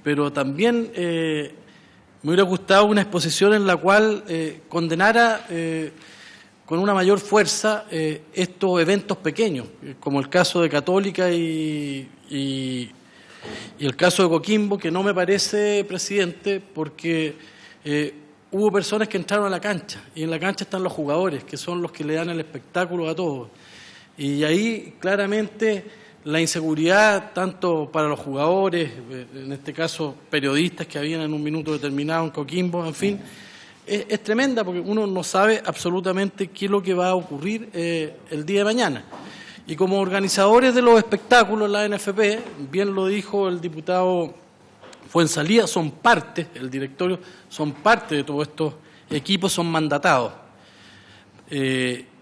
Pero también me hubiera gustado una exposición en la cual condenara con una mayor fuerza estos eventos pequeños, como el caso de Católica y el caso de Coquimbo, que no me parece, presidente, porque hubo personas que entraron a la cancha, y en la cancha están los jugadores, que son los que le dan el espectáculo a todos. Y ahí claramente la inseguridad, tanto para los jugadores, en este caso periodistas que habían en un minuto determinado en Coquimbo, en fin, es tremenda, porque uno no sabe absolutamente qué es lo que va a ocurrir el día de mañana. Y como organizadores de los espectáculos, la ANFP, bien lo dijo el diputado Fuenzalida, son parte, el directorio, son parte de todos estos equipos, son mandatados.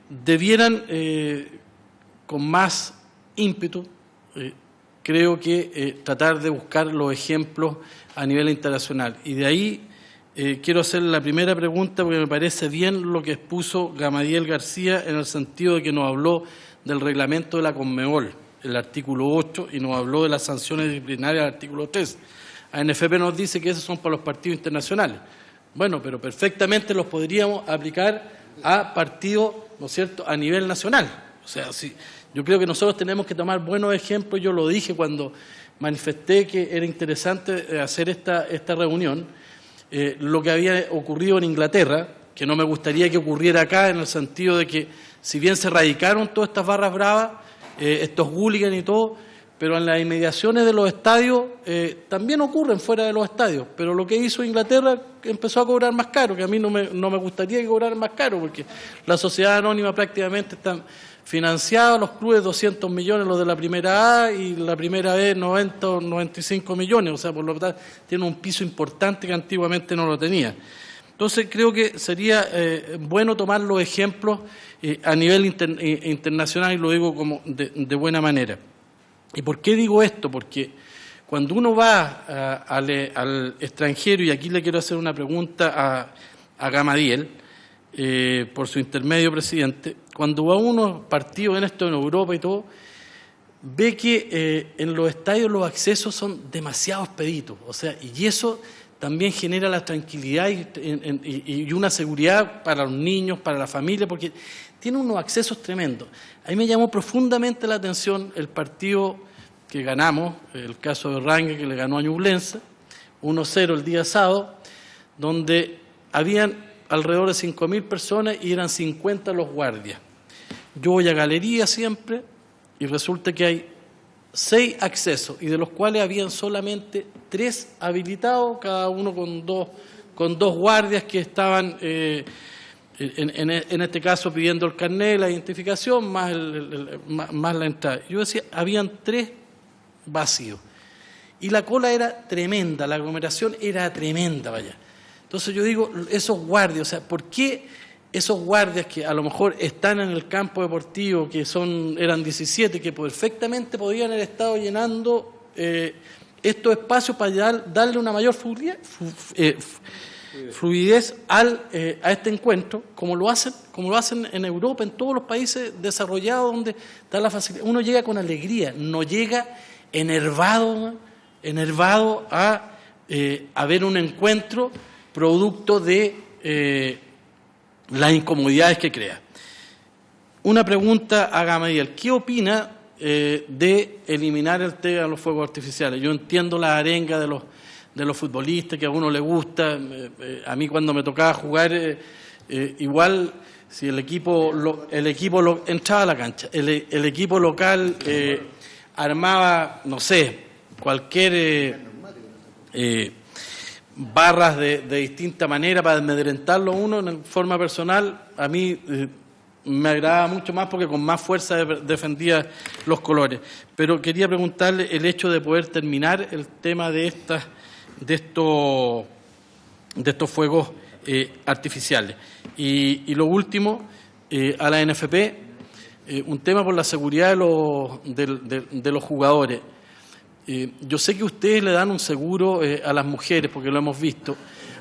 Debieran, con más ímpetu, creo que tratar de buscar los ejemplos a nivel internacional. Y de ahí quiero hacer la primera pregunta, porque me parece bien lo que expuso Gamadiel García, en el sentido de que nos habló del reglamento de la Conmebol, el artículo 8, y nos habló de las sanciones disciplinarias del artículo 3. ANFP nos dice que esos son para los partidos internacionales. Bueno, pero perfectamente los podríamos aplicar a partidos, ¿no es cierto?, a nivel nacional. O sea, sí, yo creo que nosotros tenemos que tomar buenos ejemplos. Yo lo dije cuando manifesté que era interesante hacer esta reunión, lo que había ocurrido en Inglaterra, que no me gustaría que ocurriera acá, en el sentido de que, si bien se erradicaron todas estas barras bravas, estos hooligans y todo, pero en las inmediaciones de los estadios también ocurren fuera de los estadios. Pero lo que hizo Inglaterra, empezó a cobrar más caro, que a mí no me gustaría que cobrara más caro, porque la sociedad anónima prácticamente está financiada, los clubes 200 millones, los de la primera A, y la primera B 90 o 95 millones, o sea, por lo tanto tiene un piso importante que antiguamente no lo tenía. Entonces creo que sería bueno tomar los ejemplos a nivel internacional, y lo digo como de buena manera. ¿Y por qué digo esto? Porque cuando uno va al extranjero, y aquí le quiero hacer una pregunta a Gamadiel, por su intermedio, presidente, cuando va uno a partidos en esto en Europa y todo, ve que en los estadios los accesos son demasiado expeditos, o sea, y eso también genera la tranquilidad y una seguridad para los niños, para la familia, porque tiene unos accesos tremendos. A mí me llamó profundamente la atención el partido que ganamos, el caso de Rangue, que le ganó a Ñublense, 1-0 el día sábado, donde habían alrededor de 5.000 personas y eran 50 los guardias. Yo voy a galería siempre y resulta que hay 6 accesos, y de los cuales habían solamente 3 habilitados, cada uno con dos guardias que estaban, en este caso, pidiendo el carnet, la identificación, más la entrada. Yo decía, habían 3 vacíos. Y la cola era tremenda, la aglomeración era tremenda, vaya. Entonces yo digo, esos guardias, o sea, ¿por qué esos guardias que a lo mejor están en el campo deportivo, que eran 17, que perfectamente podían haber estado llenando estos espacios para darle una mayor fluidez a este encuentro, como lo hacen en Europa, en todos los países desarrollados donde está la facilidad? Uno llega con alegría, no llega enervado a ver un encuentro producto de las incomodidades que crea. Una pregunta a Gamadiel. ¿Qué opina de eliminar el tema de los fuegos artificiales? Yo entiendo la arenga de los futbolistas, que a uno le gusta. A mí cuando me tocaba jugar, igual si el equipo entraba a la cancha, el equipo local armaba, no sé, cualquier barras de distinta manera para amedrentarlo uno en forma personal, a mí me agradaba mucho más porque con más fuerza defendía los colores. Pero quería preguntarle el hecho de poder terminar el tema de estos fuegos artificiales. Y lo último, a la NFP, un tema por la seguridad de los jugadores. Yo sé que ustedes le dan un seguro a las mujeres, porque lo hemos visto.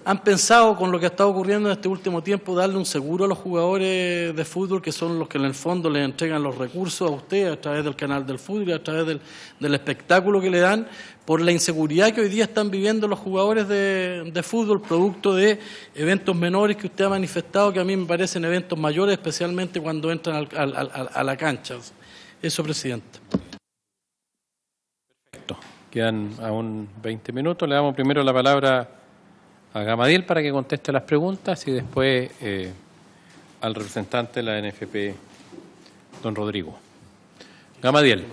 ¿Han pensado, con lo que ha estado ocurriendo en este último tiempo, darle un seguro a los jugadores de fútbol, que son los que en el fondo les entregan los recursos a ustedes a través del canal del fútbol y a través del espectáculo que le dan, por la inseguridad que hoy día están viviendo los jugadores de fútbol, producto de eventos menores que usted ha manifestado, que a mí me parecen eventos mayores, especialmente cuando entran a la cancha? Eso, presidente. Perfecto. Quedan aún 20 minutos. Le damos primero la palabra a Gamadiel para que conteste las preguntas y después al representante de la NFP, don Rodrigo. Gamadiel.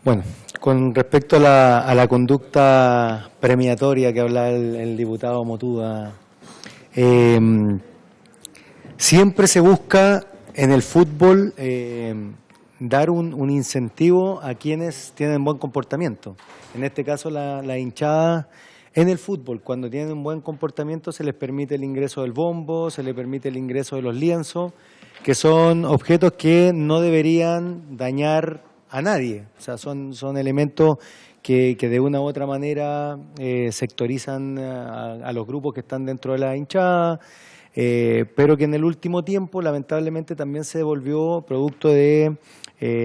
Bueno, con respecto a la conducta premiatoria que habla el diputado Motúa, siempre se busca en el fútbol dar un incentivo a quienes tienen buen comportamiento. En este caso, la hinchada en el fútbol, cuando tienen un buen comportamiento, se les permite el ingreso del bombo, se les permite el ingreso de los lienzos, que son objetos que no deberían dañar a nadie. O sea, son elementos que de una u otra manera sectorizan a los grupos que están dentro de la hinchada, pero que en el último tiempo lamentablemente también se volvió producto de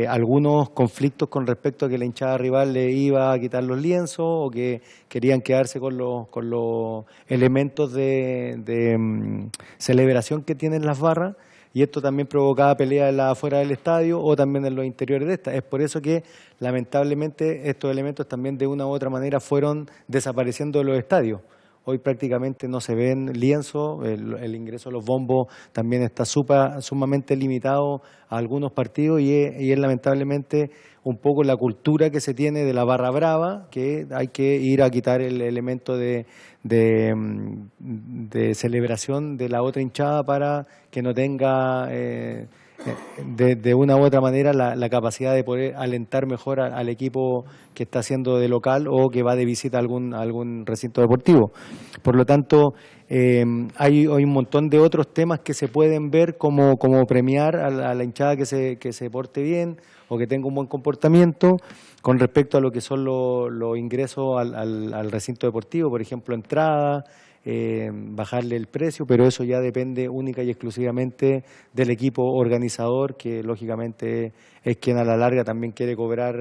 algunos conflictos con respecto a que la hinchada rival le iba a quitar los lienzos o que querían quedarse con los elementos de celebración que tienen las barras, y esto también provocaba peleas afuera del estadio o también en los interiores de esta. Es por eso que lamentablemente estos elementos también de una u otra manera fueron desapareciendo de los estadios. Hoy prácticamente no se ven lienzos, el ingreso a los bombos también está sumamente limitado a algunos partidos y es lamentablemente un poco la cultura que se tiene de la barra brava, que hay que ir a quitar el elemento de celebración de la otra hinchada para que no tenga de una u otra manera la capacidad de poder alentar mejor al equipo que está haciendo de local o que va de visita a algún recinto deportivo. Por lo tanto, hay un montón de otros temas que se pueden ver como premiar a la hinchada que se porte bien o que tenga un buen comportamiento con respecto a lo que son los ingresos al recinto deportivo, por ejemplo, entrada, bajarle el precio, pero eso ya depende única y exclusivamente del equipo organizador, que lógicamente es quien a la larga también quiere cobrar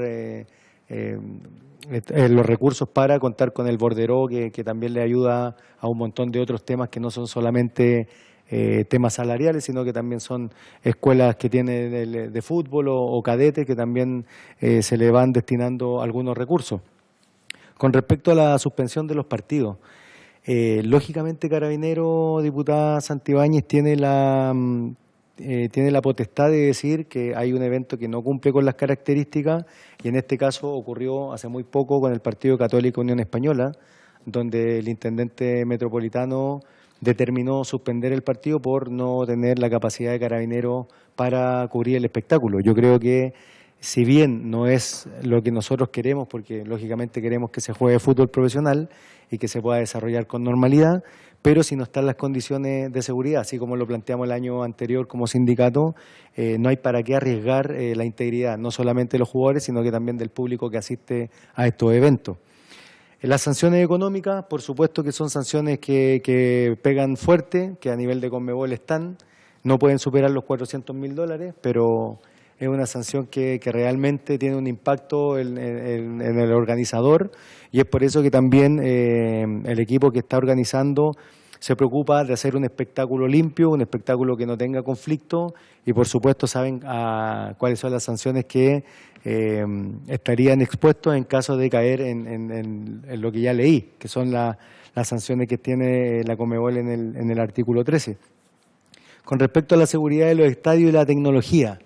los recursos para contar con el borderó, que también le ayuda a un montón de otros temas que no son solamente temas salariales, sino que también son escuelas que tiene de fútbol o cadetes que también se le van destinando algunos recursos. Con respecto a la suspensión de los partidos, lógicamente Carabinero, diputada Santibáñez, tiene la potestad de decir que hay un evento que no cumple con las características, y en este caso ocurrió hace muy poco con el Partido Católico Unión Española, donde el intendente metropolitano determinó suspender el partido por no tener la capacidad de Carabinero para cubrir el espectáculo. Yo creo que si bien no es lo que nosotros queremos, porque lógicamente queremos que se juegue fútbol profesional y que se pueda desarrollar con normalidad, pero si no están las condiciones de seguridad, así como lo planteamos el año anterior como sindicato, no hay para qué arriesgar la integridad, no solamente de los jugadores, sino que también del público que asiste a estos eventos. Las sanciones económicas, por supuesto que son sanciones que pegan fuerte, que a nivel de Conmebol están, no pueden superar los $400.000, pero es una sanción que realmente tiene un impacto en el organizador, y es por eso que también el equipo que está organizando se preocupa de hacer un espectáculo limpio, un espectáculo que no tenga conflicto, y por supuesto saben cuáles son las sanciones que estarían expuestos en caso de caer en lo que ya leí, que son las sanciones que tiene la Conmebol en el artículo 13. Con respecto a la seguridad de los estadios y la tecnología,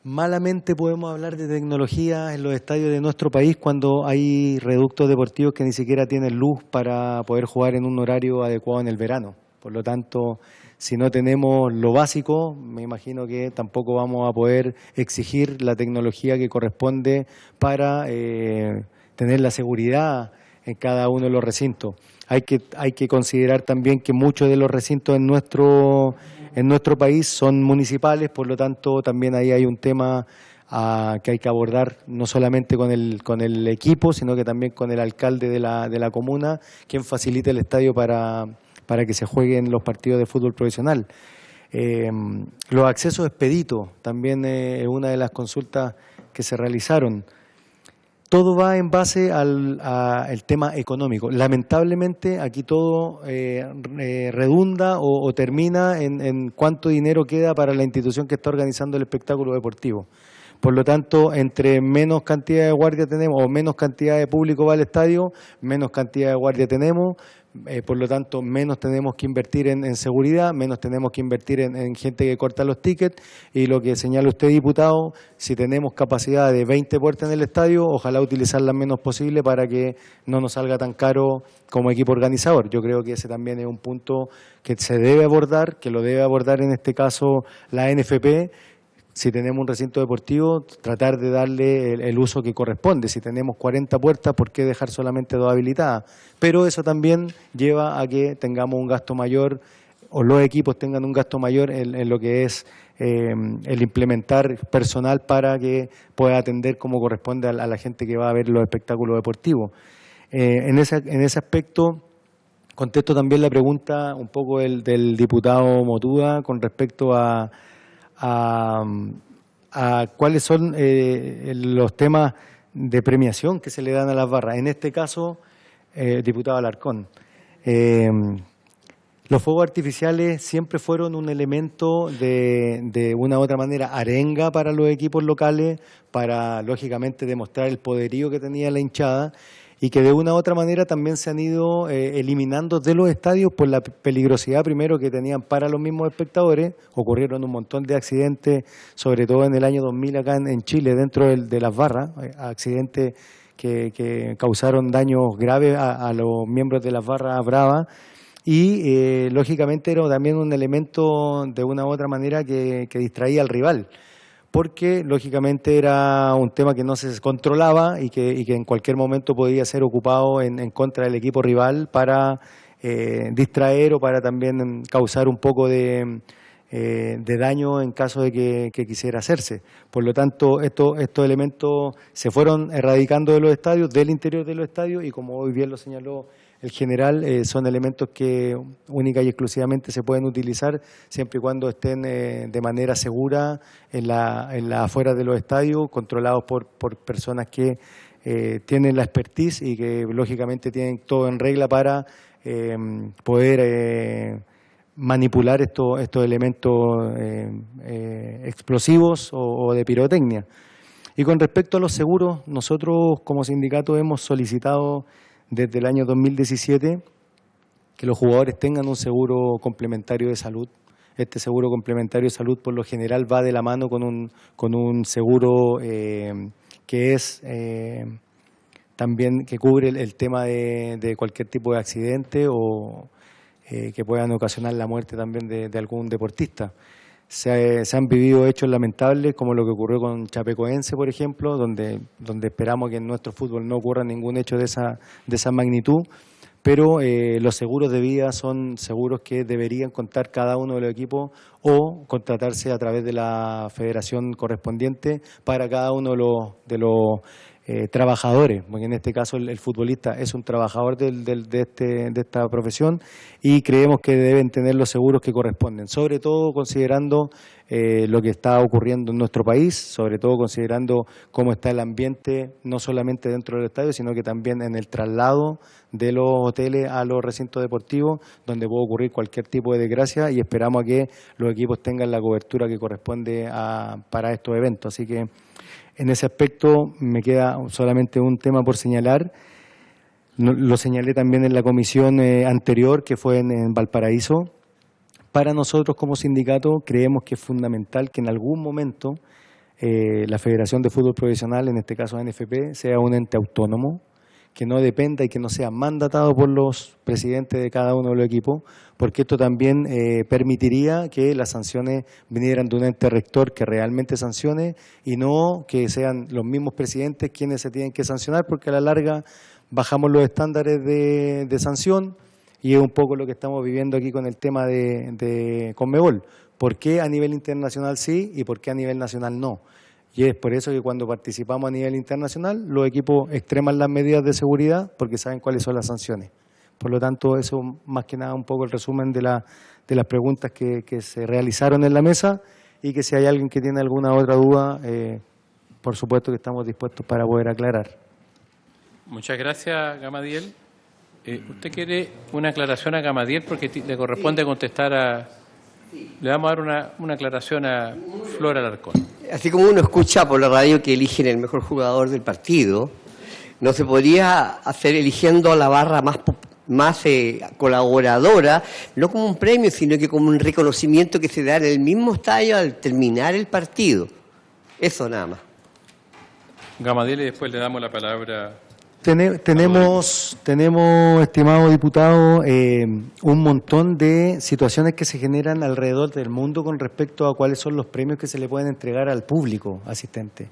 malamente podemos hablar de tecnología en los estadios de nuestro país cuando hay reductos deportivos que ni siquiera tienen luz para poder jugar en un horario adecuado en el verano. Por lo tanto, si no tenemos lo básico, me imagino que tampoco vamos a poder exigir la tecnología que corresponde para tener la seguridad en cada uno de los recintos. Hay que considerar también que muchos de los recintos en nuestro país son municipales, por lo tanto también ahí hay un tema que hay que abordar no solamente con el equipo, sino que también con el alcalde de la comuna, quien facilite el estadio para que se jueguen los partidos de fútbol profesional. Los accesos expeditos también es una de las consultas que se realizaron. Todo va en base al tema económico. Lamentablemente aquí todo redunda o termina en cuánto dinero queda para la institución que está organizando el espectáculo deportivo. Por lo tanto, entre menos cantidad de guardia tenemos o menos cantidad de público va al estadio, menos cantidad de guardia tenemos. Por lo tanto, menos tenemos que invertir en seguridad, menos tenemos que invertir en gente que corta los tickets, y lo que señala usted, diputado, si tenemos capacidad de 20 puertas en el estadio, ojalá utilizar las menos posible para que no nos salga tan caro como equipo organizador. Yo creo que ese también es un punto que se debe abordar, que lo debe abordar en este caso la NFP. Si tenemos un recinto deportivo, tratar de darle el uso que corresponde. Si tenemos 40 puertas, ¿por qué dejar solamente 2 habilitadas? Pero eso también lleva a que tengamos un gasto mayor, o los equipos tengan un gasto mayor en lo que es el implementar personal para que pueda atender como corresponde a la gente que va a ver los espectáculos deportivos. En ese aspecto, contesto también la pregunta un poco del diputado Motuda con respecto a cuáles son los temas de premiación que se le dan a las barras. En este caso, diputado Alarcón, los fuegos artificiales siempre fueron un elemento de una u otra manera arenga para los equipos locales, para lógicamente demostrar el poderío que tenía la hinchada, y que de una u otra manera también se han ido eliminando de los estadios por la peligrosidad primero que tenían para los mismos espectadores. Ocurrieron un montón de accidentes, sobre todo en el año 2000 acá en Chile, dentro de las barras, accidentes que causaron daños graves a los miembros de las barras bravas, y lógicamente era también un elemento de una u otra manera que distraía al rival, porque lógicamente era un tema que no se controlaba y que en cualquier momento podía ser ocupado en contra del equipo rival para distraer o para también causar un poco de daño en caso de que quisiera hacerse. Por lo tanto, estos elementos se fueron erradicando de los estadios, del interior de los estadios, y como hoy bien lo señaló el general, son elementos que única y exclusivamente se pueden utilizar siempre y cuando estén de manera segura en la afuera de los estadios, controlados por personas que tienen la expertise y que lógicamente tienen todo en regla para poder manipular estos elementos explosivos o de pirotecnia. Y con respecto a los seguros, nosotros como sindicato hemos solicitado desde el año 2017 que los jugadores tengan un seguro complementario de salud. Este seguro complementario de salud por lo general va de la mano con un seguro que es también que cubre el tema de cualquier tipo de accidente o que puedan ocasionar la muerte también de algún deportista. Se han vivido hechos lamentables como lo que ocurrió con Chapecoense, por ejemplo, donde esperamos que en nuestro fútbol no ocurra ningún hecho de esa magnitud, pero los seguros de vida son seguros que deberían contar cada uno de los equipos o contratarse a través de la federación correspondiente para cada uno de los trabajadores, porque en este caso el futbolista es un trabajador de esta profesión, y creemos que deben tener los seguros que corresponden, sobre todo considerando lo que está ocurriendo en nuestro país, sobre todo considerando cómo está el ambiente, no solamente dentro del estadio, sino que también en el traslado de los hoteles a los recintos deportivos, donde puede ocurrir cualquier tipo de desgracia, y esperamos a que los equipos tengan la cobertura que corresponde para estos eventos. Así que en ese aspecto me queda solamente un tema por señalar. Lo señalé también en la comisión anterior, que fue en Valparaíso. Para nosotros como sindicato creemos que es fundamental que en algún momento la Federación de Fútbol Profesional, en este caso NFP, sea un ente autónomo, que no dependa y que no sea mandatado por los presidentes de cada uno de los equipos, porque esto también permitiría que las sanciones vinieran de un ente rector que realmente sancione, y no que sean los mismos presidentes quienes se tienen que sancionar, porque a la larga bajamos los estándares de sanción, y es un poco lo que estamos viviendo aquí con el tema de Conmebol. ¿Por qué a nivel internacional sí y por qué a nivel nacional no? Y es por eso que cuando participamos a nivel internacional, los equipos extreman las medidas de seguridad porque saben cuáles son las sanciones. Por lo tanto, eso más que nada un poco el resumen de las preguntas que se realizaron en la mesa, y que si hay alguien que tiene alguna otra duda, por supuesto que estamos dispuestos para poder aclarar. Muchas gracias, Gamadiel. ¿Usted quiere una aclaración a Gamadiel porque le corresponde contestar a... Le vamos a dar una aclaración a Flor Alarcón. Así como uno escucha por la radio que eligen el mejor jugador del partido, ¿no se podría hacer eligiendo a la barra más colaboradora, no como un premio, sino que como un reconocimiento que se da en el mismo estadio al terminar el partido? Eso nada más. Gamadiel, y después le damos la palabra. Tenemos, estimado diputado, un montón de situaciones que se generan alrededor del mundo con respecto a cuáles son los premios que se le pueden entregar al público asistente.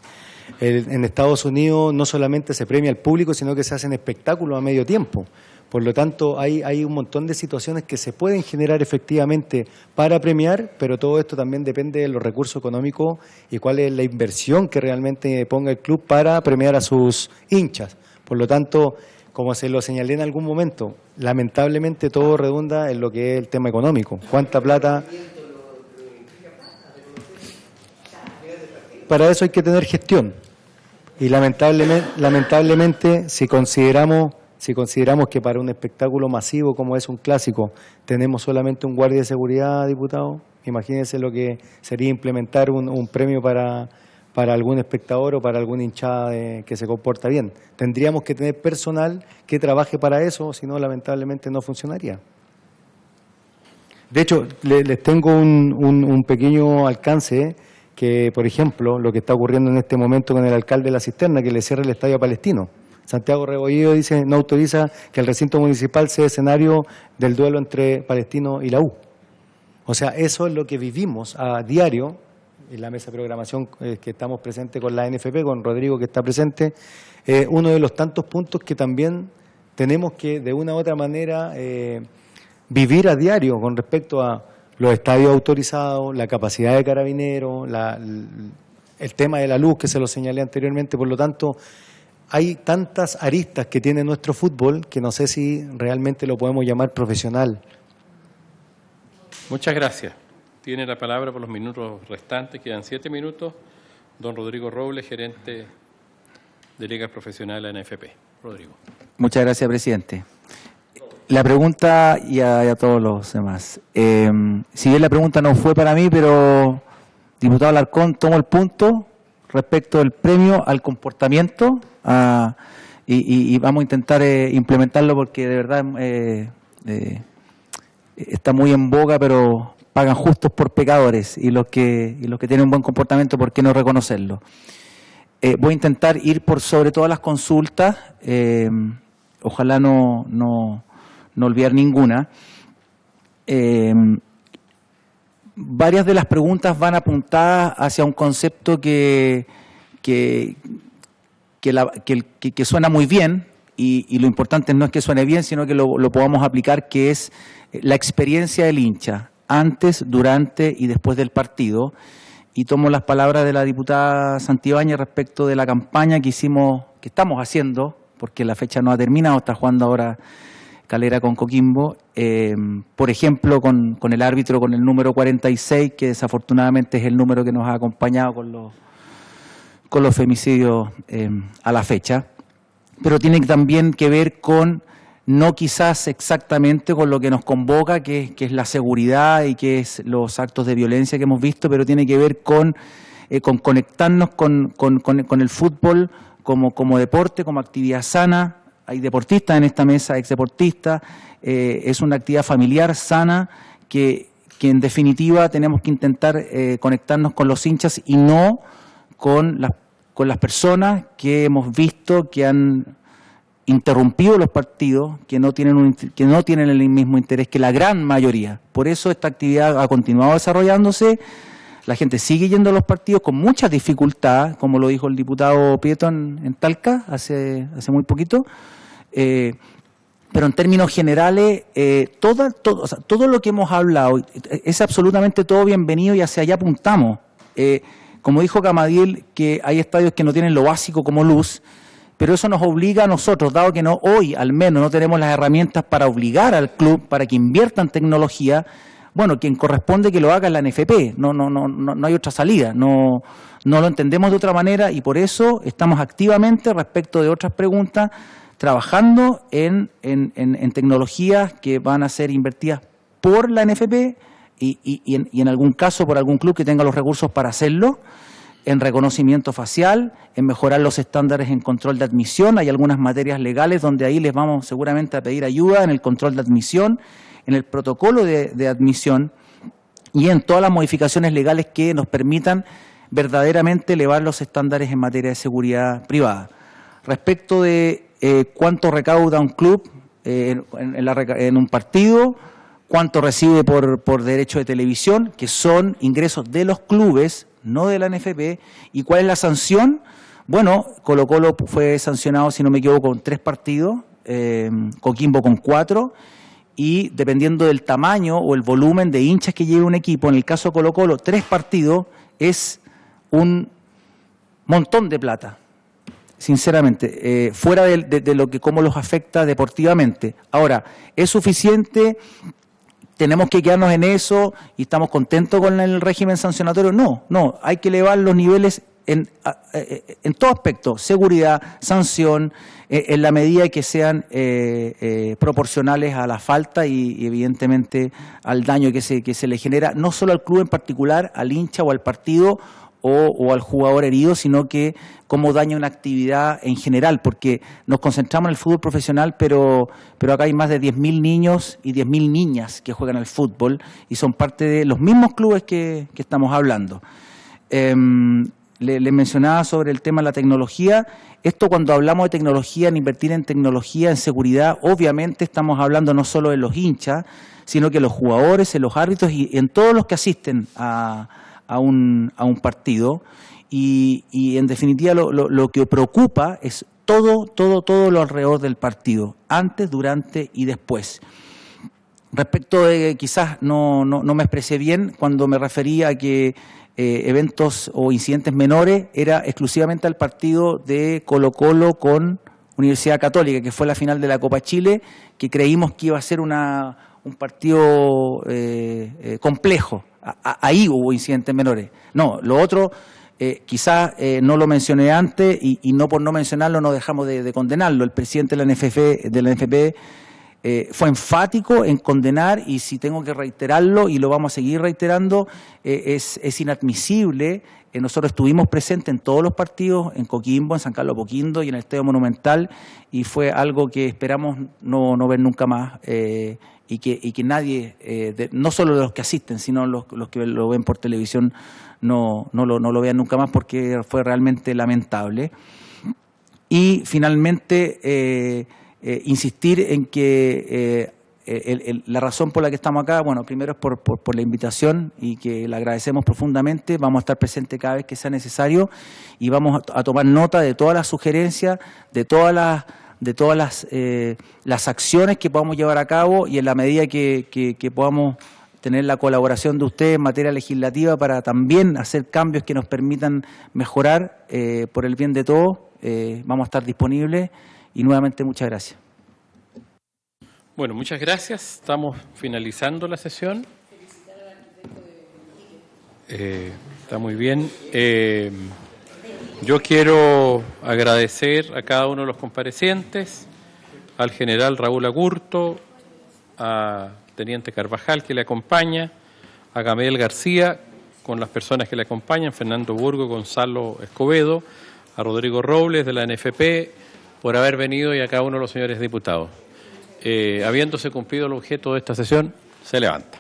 En Estados Unidos no solamente se premia al público, sino que se hacen espectáculos a medio tiempo. Por lo tanto, hay un montón de situaciones que se pueden generar efectivamente para premiar, pero todo esto también depende de los recursos económicos y cuál es la inversión que realmente ponga el club para premiar a sus hinchas. Por lo tanto, como se lo señalé en algún momento, lamentablemente todo redunda en lo que es el tema económico. ¿Cuánta plata? Para eso hay que tener gestión. Y lamentablemente si consideramos que para un espectáculo masivo como es un clásico tenemos solamente un guardia de seguridad, diputado, imagínense lo que sería implementar un premio para algún espectador o para alguna hinchada que se comporta bien. Tendríamos que tener personal que trabaje para eso, si no, lamentablemente no funcionaría. De hecho, les tengo un pequeño alcance, que, por ejemplo, lo que está ocurriendo en este momento con el alcalde de La Cisterna, que le cierra el estadio a Palestino. Santiago Rebolledo dice no autoriza que el recinto municipal sea escenario del duelo entre Palestino y la U. O sea, eso es lo que vivimos a diario en la mesa de programación que estamos presentes con la NFP, con Rodrigo que está presente. Uno de los tantos puntos que también tenemos que de una u otra manera vivir a diario con respecto a los estadios autorizados, la capacidad de carabineros, el tema de la luz que se lo señalé anteriormente. Por lo tanto, hay tantas aristas que tiene nuestro fútbol que no sé si realmente lo podemos llamar profesional. Muchas gracias. Tiene la palabra por los minutos restantes, quedan 7 minutos, don Rodrigo Robles, gerente de Ligas Profesionales NFP. Rodrigo. Muchas gracias, presidente. La pregunta, y a todos los demás, si bien la pregunta no fue para mí, pero, diputado Alarcón, tomo el punto respecto del premio al comportamiento y vamos a intentar implementarlo porque de verdad está muy en boga, pero pagan justos por pecadores y los que tienen un buen comportamiento, ¿por qué no reconocerlo? Voy a intentar ir por sobre todas las consultas, ojalá no olvidar ninguna. Varias de las preguntas van apuntadas hacia un concepto que suena muy bien y lo importante no es que suene bien, sino que lo podamos aplicar, que es la experiencia del hincha antes, durante y después del partido. Y tomo las palabras de la diputada Santibáñez respecto de la campaña que hicimos que estamos haciendo, porque la fecha no ha terminado, está jugando ahora Calera con Coquimbo, por ejemplo, con el árbitro, con el número 46, que desafortunadamente es el número que nos ha acompañado con los femicidios a la fecha, pero tiene también que ver con, no quizás exactamente con lo que nos convoca, que es la seguridad y que es los actos de violencia que hemos visto, pero tiene que ver con conectarnos con el fútbol como deporte, como actividad sana. Hay deportistas en esta mesa, exdeportistas, es una actividad familiar sana que en definitiva tenemos que intentar conectarnos con los hinchas y no con las personas que hemos visto que han interrumpido los partidos, que no tienen el mismo interés que la gran mayoría. Por eso esta actividad ha continuado desarrollándose. La gente sigue yendo a los partidos con mucha dificultad, como lo dijo el diputado Prieto en Talca hace muy poquito. Pero en términos generales, todo lo que hemos hablado es absolutamente todo bienvenido y hacia allá apuntamos. Como dijo Camadiel, que hay estadios que no tienen lo básico como luz, pero eso nos obliga a nosotros, dado que hoy al menos no tenemos las herramientas para obligar al club para que invierta en tecnología. Bueno, quien corresponde que lo haga es la NFP, no hay otra salida, no lo entendemos de otra manera y por eso estamos activamente respecto de otras preguntas trabajando en tecnologías que van a ser invertidas por la NFP y en algún caso por algún club que tenga los recursos para hacerlo, en reconocimiento facial, en mejorar los estándares en control de admisión. Hay algunas materias legales donde ahí les vamos seguramente a pedir ayuda en el control de admisión, en el protocolo de admisión y en todas las modificaciones legales que nos permitan verdaderamente elevar los estándares en materia de seguridad privada. Respecto de cuánto recauda un club en un partido, cuánto recibe por derecho de televisión, que son ingresos de los clubes, no de la NFP, y cuál es la sanción. Bueno, Colo-Colo fue sancionado, si no me equivoco, con 3 partidos, Coquimbo con 4, y dependiendo del tamaño o el volumen de hinchas que lleve un equipo, en el caso de Colo-Colo, 3 partidos es un montón de plata. Sinceramente, fuera de lo que cómo los afecta deportivamente. Ahora, ¿es suficiente? ¿Tenemos que quedarnos en eso y estamos contentos con el régimen sancionatorio? No, hay que elevar los niveles en todo aspecto, seguridad, sanción, en la medida que sean proporcionales a la falta y evidentemente al daño que se le genera, no solo al club en particular, al hincha o al partido, o al jugador herido, sino que cómo daña una actividad en general, porque nos concentramos en el fútbol profesional, pero acá hay más de 10.000 niños y 10.000 niñas que juegan al fútbol y son parte de los mismos clubes que estamos hablando. Le mencionaba sobre el tema de la tecnología. Esto, cuando hablamos de tecnología, en invertir en tecnología, en seguridad, obviamente estamos hablando no solo de los hinchas, sino que los jugadores, en los árbitros y en todos los que asisten a un partido y en definitiva lo que preocupa es todo lo alrededor del partido, antes, durante y después. Respecto de, quizás no me expresé bien cuando me refería a que eventos o incidentes menores era exclusivamente al partido de Colo-Colo con Universidad Católica, que fue la final de la Copa Chile, que creímos que iba a ser un partido complejo. Ahí hubo incidentes menores. No, lo otro quizás no lo mencioné antes y no por no mencionarlo no dejamos de condenarlo. El presidente de la NFP fue enfático en condenar y si tengo que reiterarlo y lo vamos a seguir reiterando, es inadmisible. Nosotros estuvimos presentes en todos los partidos, en Coquimbo, en San Carlos Apoquindo y en el Estadio Monumental y fue algo que esperamos no ver nunca más. Y que nadie, no solo los que asisten, sino los que lo ven por televisión, no lo vean nunca más porque fue realmente lamentable. Y finalmente, insistir en que la razón por la que estamos acá, bueno, primero es por la invitación y que la agradecemos profundamente. Vamos a estar presentes cada vez que sea necesario y vamos a tomar nota de todas las sugerencias, de todas las acciones que podamos llevar a cabo y en la medida que podamos tener la colaboración de ustedes en materia legislativa para también hacer cambios que nos permitan mejorar por el bien de todos, vamos a estar disponibles y nuevamente muchas gracias. Bueno, muchas gracias. Estamos finalizando la sesión. Está muy bien. Yo quiero agradecer a cada uno de los comparecientes, al general Raúl Agurto, a Teniente Carvajal que le acompaña, a Gamaliel García con las personas que le acompañan, Fernando Burgo, Gonzalo Escobedo, a Rodrigo Robles de la NFP por haber venido y a cada uno de los señores diputados. Habiéndose cumplido el objeto de esta sesión, se levanta.